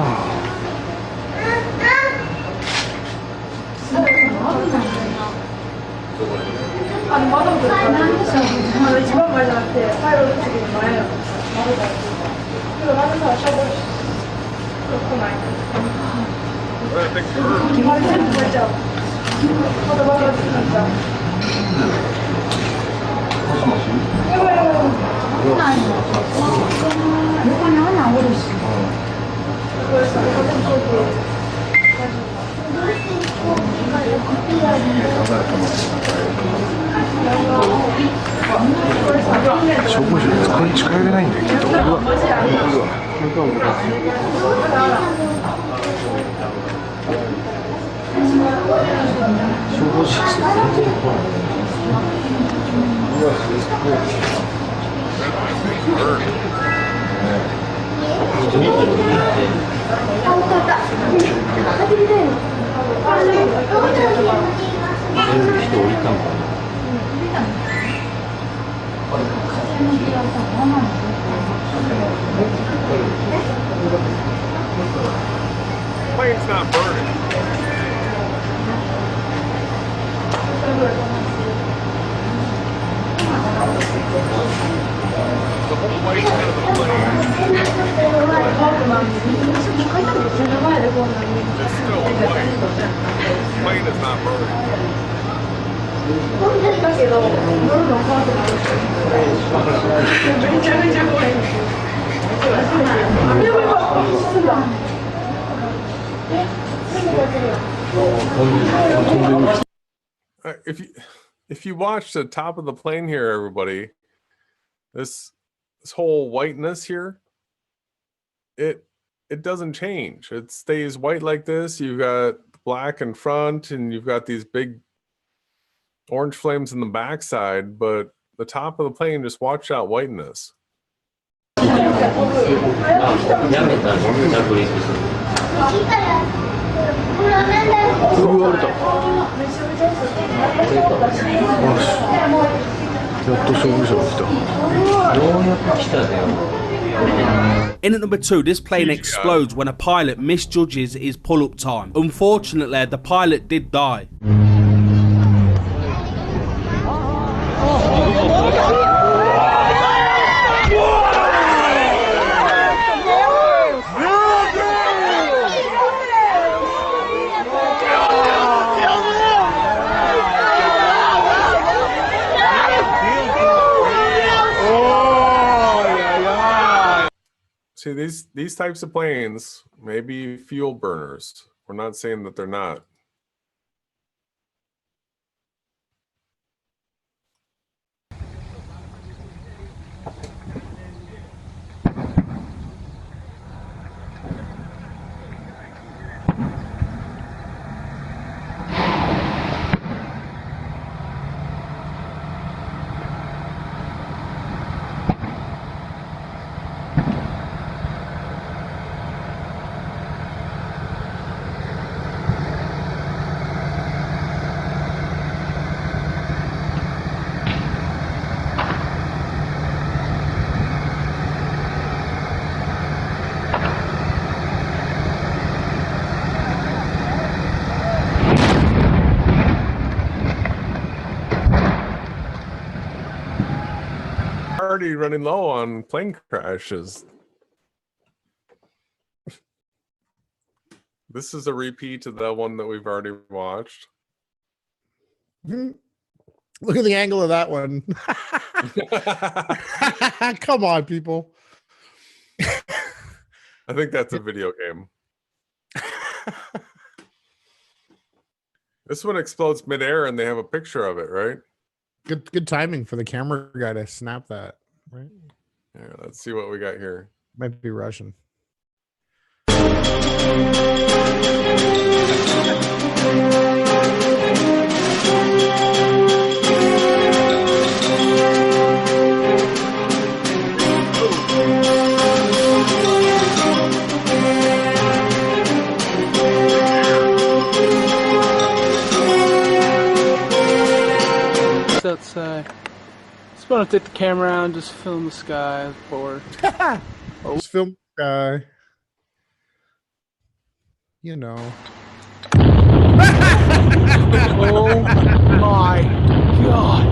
Thank you. これ近寄れないんだけど。消防士全然来ない。人降りたんかな。Plane's not burning. The whole white side of the plane is still white. Plane is not burning. If you watch the top of the plane here, everybody, this whole whiteness here, it doesn't change. It stays white like this. You've got black in front, and you've got these big orange flames in the backside, but the top of the plane just watched out whiteness. In at number 2, this plane explodes when a pilot misjudges his pull-up time. Unfortunately, the pilot did die. See, these types of planes may be fuel burners. We're not saying that they're not. Already running low on plane crashes. This is a repeat of the one that we've already watched. Look at the angle of that one. Come on, people. I think that's a video game. This one explodes midair and they have a picture of it, right? Good timing for the camera guy to snap that, right? Yeah, let's see what we got here. Might be Russian. Outside. Just want to take the camera out and just film the sky. I was bored. Just film the sky. You know. Oh my god!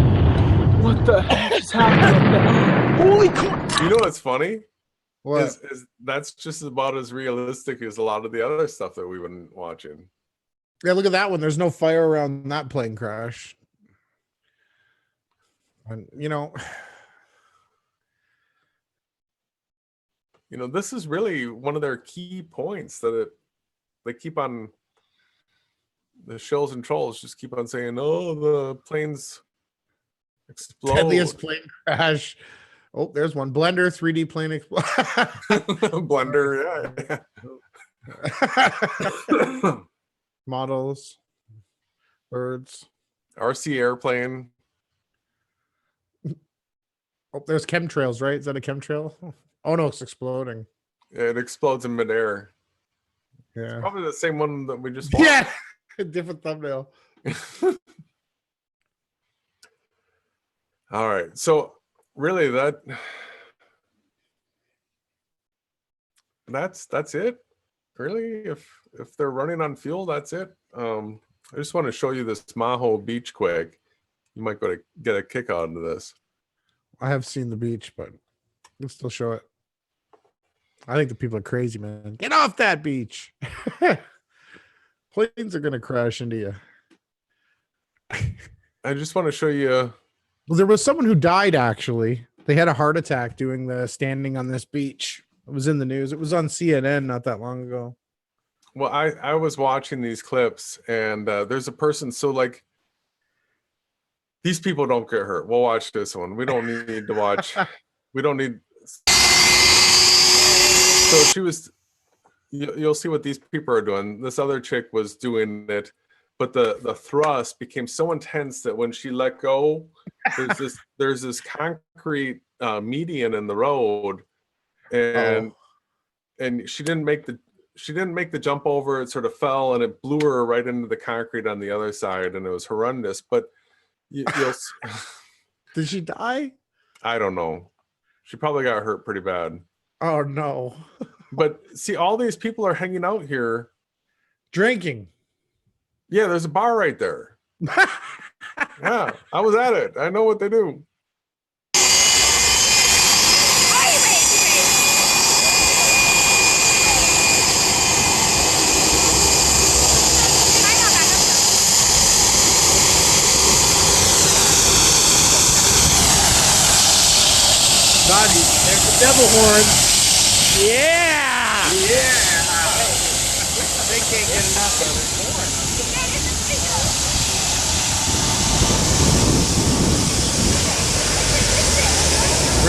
What the heck is happening up there? Holy crap! You know what's funny? What? Is that's just about as realistic as a lot of the other stuff that we've been watching. Yeah, look at that one. There's no fire around that plane crash. And you know, this is really one of their key points that they keep on. The shills and trolls just keep on saying, "Oh, the plane's explode. Deadliest plane crash. Oh, there's one. Blender 3D plane Blender, yeah. Models. Birds. RC airplane. Oh, there's chemtrails, right? Is that a chemtrail? Oh no, it's exploding. It explodes in midair. Yeah. It's probably the same one that we just watched. Yeah. Different thumbnail. All right. So really that's it. Really? If they're running on fuel, that's it. I just want to show you this Maho beach quick. You might go to get a kick out of this. I have seen the beach, but we'll still show it. I think the people are crazy, man. Get off that beach. Planes are gonna crash into you. I just want to show you. Well, there was someone who died actually. They had a heart attack doing the standing on this beach. It was in the news. It was on CNN not that long ago. Well, I was watching these clips, and there's a person. So like, these people don't get hurt. We'll watch this one. We don't need to watch. We don't need. So she was. You'll see what these people are doing. This other chick was doing it, but the thrust became so intense that when she let go, there's this concrete median in the road, and she didn't make the jump over. It sort of fell, and it blew her right into the concrete on the other side, and it was horrendous. But you'll did she die? I don't know. She probably got hurt pretty bad. Oh no. But see, all these people are hanging out here drinking. Yeah, there's a bar right there. Yeah, I was at it. I know what they do. Naughty. There's the devil horn. Yeah! Yeah! They can't get enough of it.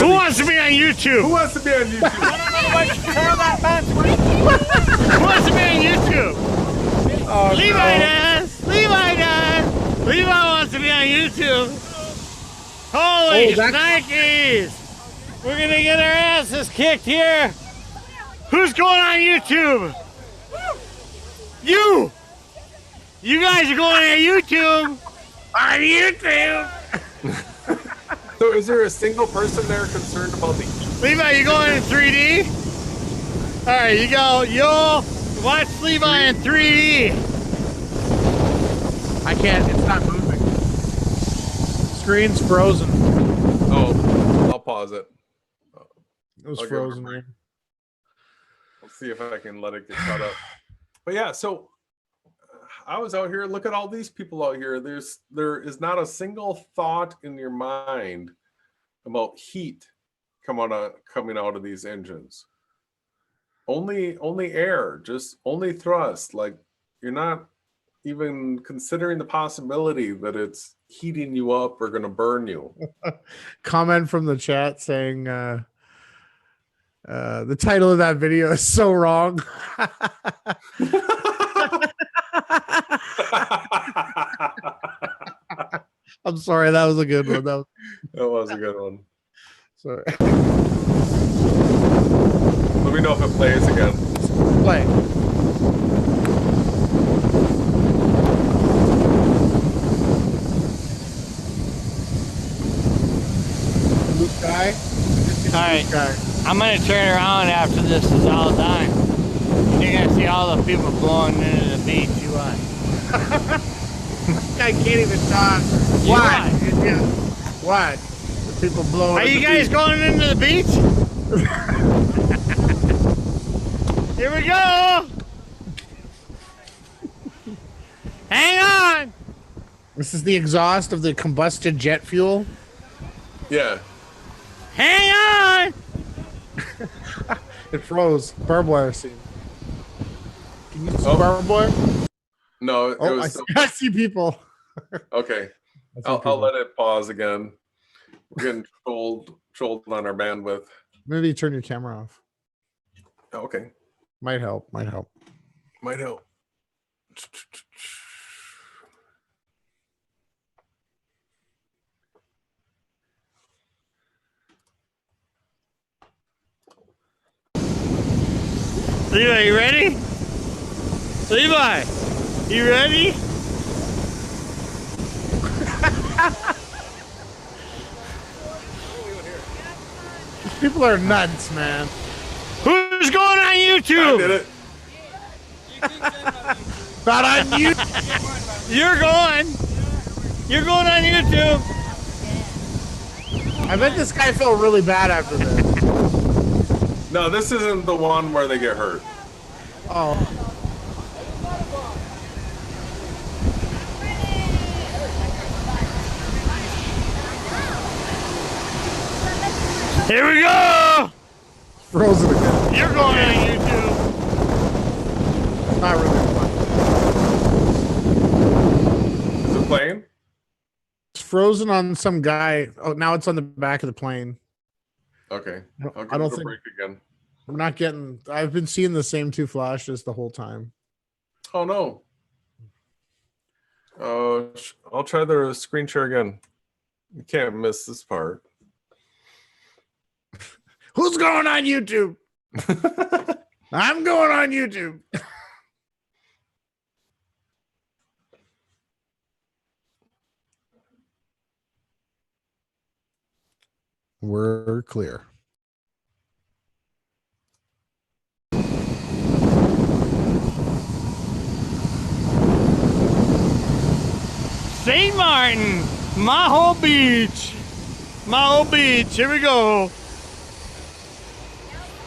Who wants to be on YouTube? Who wants to be on YouTube? Who wants to be on YouTube? Oh, Levi does. Levi does. Levi wants to be on YouTube. Holy shnikes! We're gonna get our asses kicked here. Who's going on YouTube? You! You guys are going on YouTube! On YouTube! So is there a single person there concerned about the heat? Levi, you going in 3D? Alright, you go. You'll watch Levi in 3D. I can't. It's not moving. Screen's frozen. Oh, I'll pause it. It was frozen. Let's see if I can let it get caught up. But yeah, so I was out here. Look at all these people out here. There is not a single thought in your mind about heat coming out of these engines. Only air, just only thrust. Like, you're not even considering the possibility that it's heating you up or going to burn you. Comment from the chat saying the title of that video is so wrong. I'm sorry, that was a good one. That was a good one. Sorry. Let me know if it plays again. Play. Blue sky. All right, I'm gonna turn around after this is all done. You're gonna see all the people blowing into the beach. You want? I can't even talk. What? What? The people blowing. Are you guys going into the beach? Here we go. Hang on. This is the exhaust of the combusted jet fuel. Yeah. Hang on. It froze. Barbed wire scene. Can you see barbed wire? No, it was I see people. Okay. I'll let it pause again. We're getting trolled on our bandwidth. Maybe turn your camera off. Okay. Might help. Might help. Might help. Levi, you ready? Levi, you ready? People are nuts, man. Who's going on YouTube? I did it. Not on you. You're going. You're going on YouTube. I bet this guy felt really bad after this. No, this isn't the one where they get hurt. Oh. Here we go. Frozen again. You're going on YouTube. Not really fun. Is it playing? It's frozen on some guy. Oh, now it's on the back of the plane. Okay. I don't think. Break again. I'm not getting. I've been seeing the same two flashes the whole time. Oh no. I'll try the screen share again. You can't miss this part. Who's going on YouTube? I'm going on YouTube. We're clear. St. Martin, Maho Beach. Maho Beach, here we go.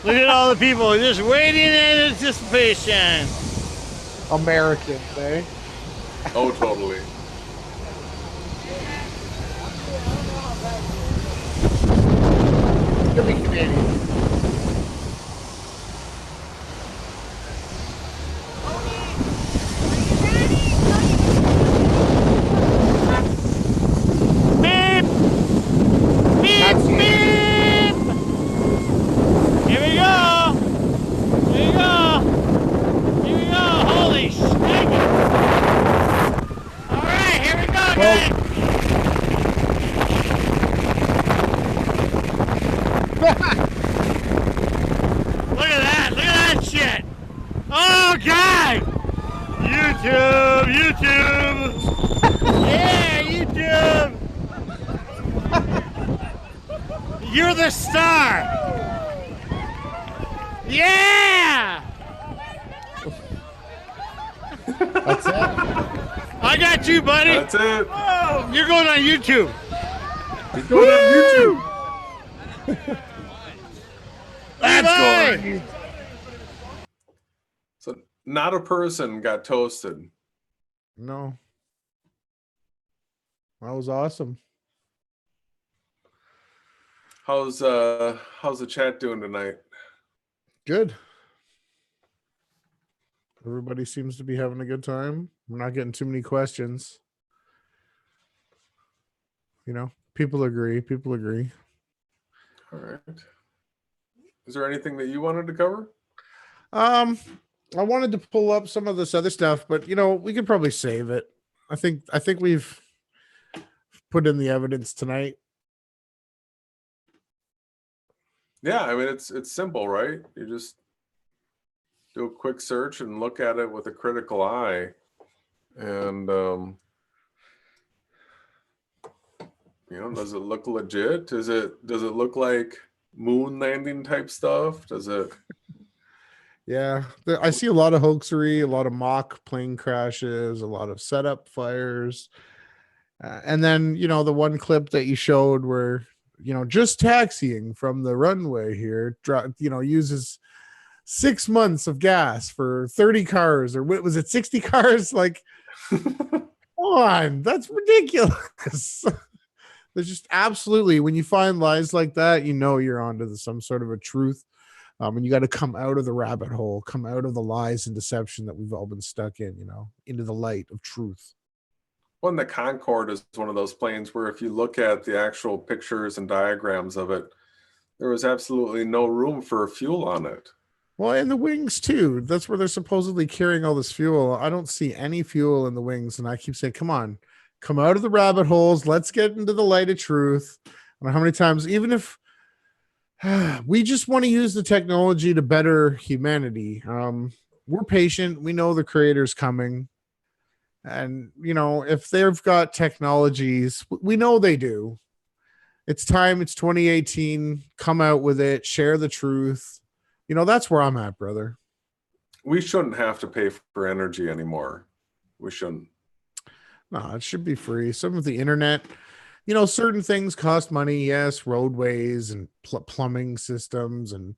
Look at all the people just waiting in anticipation. Americans, eh? Oh, totally. Could be Canadian. Beep! Beep! Beep! Here we go! Here we go! Here we go! Holy shit! Alright, here we go, guys! Look at that! Look at that shit! Oh, God! YouTube! YouTube! Yeah, YouTube! You're the star! Yeah! That's it. I got you, buddy. That's it. Oh, you're going on YouTube. He's going on YouTube. Let's go. So not a person got toasted. No. That was awesome. How's the chat doing tonight? Good. Everybody seems to be having a good time. We're not getting too many questions. You know, people agree. People agree. All right. Is there anything that you wanted to cover? I wanted to pull up some of this other stuff, but you know, we could probably save it. I think we've put in the evidence tonight. Yeah, I mean it's simple, right? You just do a quick search and look at it with a critical eye, and you know, does it look legit? Does it look like moon landing type stuff? Does it? Yeah, I see a lot of hoaxery, a lot of mock plane crashes, a lot of setup fires, and then you know the one clip that you showed where you know just taxiing from the runway here, you know, uses 6 months of gas for 30 cars, or what was it, 60 cars? Like, come on, that's ridiculous. There's just absolutely, when you find lies like that, you know you're onto some sort of a truth. And you got to come out of the rabbit hole, come out of the lies and deception that we've all been stuck in, you know, into the light of truth. Well, the Concorde is one of those planes where if you look at the actual pictures and diagrams of it, there was absolutely no room for fuel on it. Well, and the wings too. That's where they're supposedly carrying all this fuel. I don't see any fuel in the wings, and I keep saying, "Come on, come out of the rabbit holes. Let's get into the light of truth." I don't know how many times, even if we just want to use the technology to better humanity. We're patient. We know the creator's coming, and if they've got technologies, we know they do. It's time. It's 2018. Come out with it. Share the truth. That's where I'm at, brother. We shouldn't have to pay for energy anymore. We shouldn't. No, it should be free. Some of the internet, certain things cost money. Yes, roadways and plumbing systems and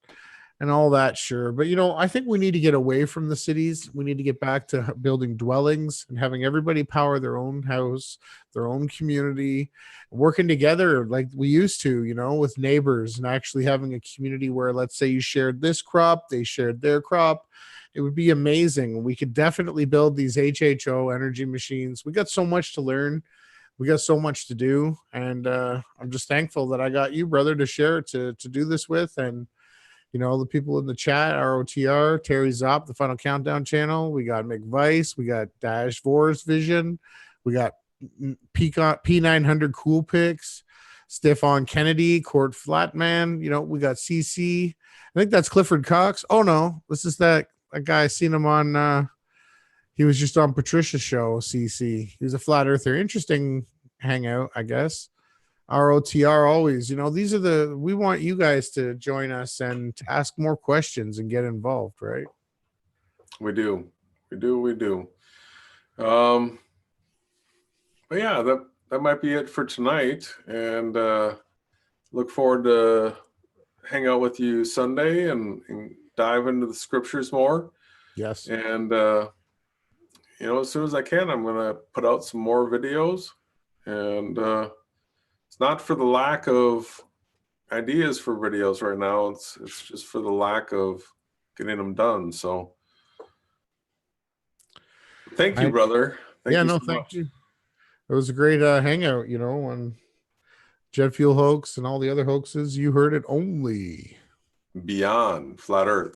all that, sure. But I think we need to get away from the cities. We need to get back to building dwellings and having everybody power their own house, their own community, working together like we used to, with neighbors, and actually having a community where, let's say you shared this crop, they shared their crop. It would be amazing. We could definitely build these HHO energy machines. We got so much to learn. We got so much to do. And I'm just thankful that I got you, brother, to share, to do this with. And the people in the chat, ROTR, Terry Zopp, the Final Countdown channel. We got McVice. We got Dash Vor's Vision. We got P900 Cool Picks, Stefan Kennedy, Court Flatman. We got CC. I think that's Clifford Cox. Oh, no. This is that guy. I seen him on, he was just on Patricia's show, CC. He was a flat earther. Interesting hangout, I guess. ROTR always, these are we want you guys to join us and to ask more questions and get involved, right? We do. But yeah, that might be it for tonight. And look forward to hang out with you Sunday and dive into the scriptures more. Yes. And as soon as I can, I'm gonna put out some more videos. And it's not for the lack of ideas for videos right now. It's just for the lack of getting them done. So thank you, brother. Thank you. It was a great hangout, on Jet Fuel Hoax and all the other hoaxes. You heard it only beyond Flat Earth.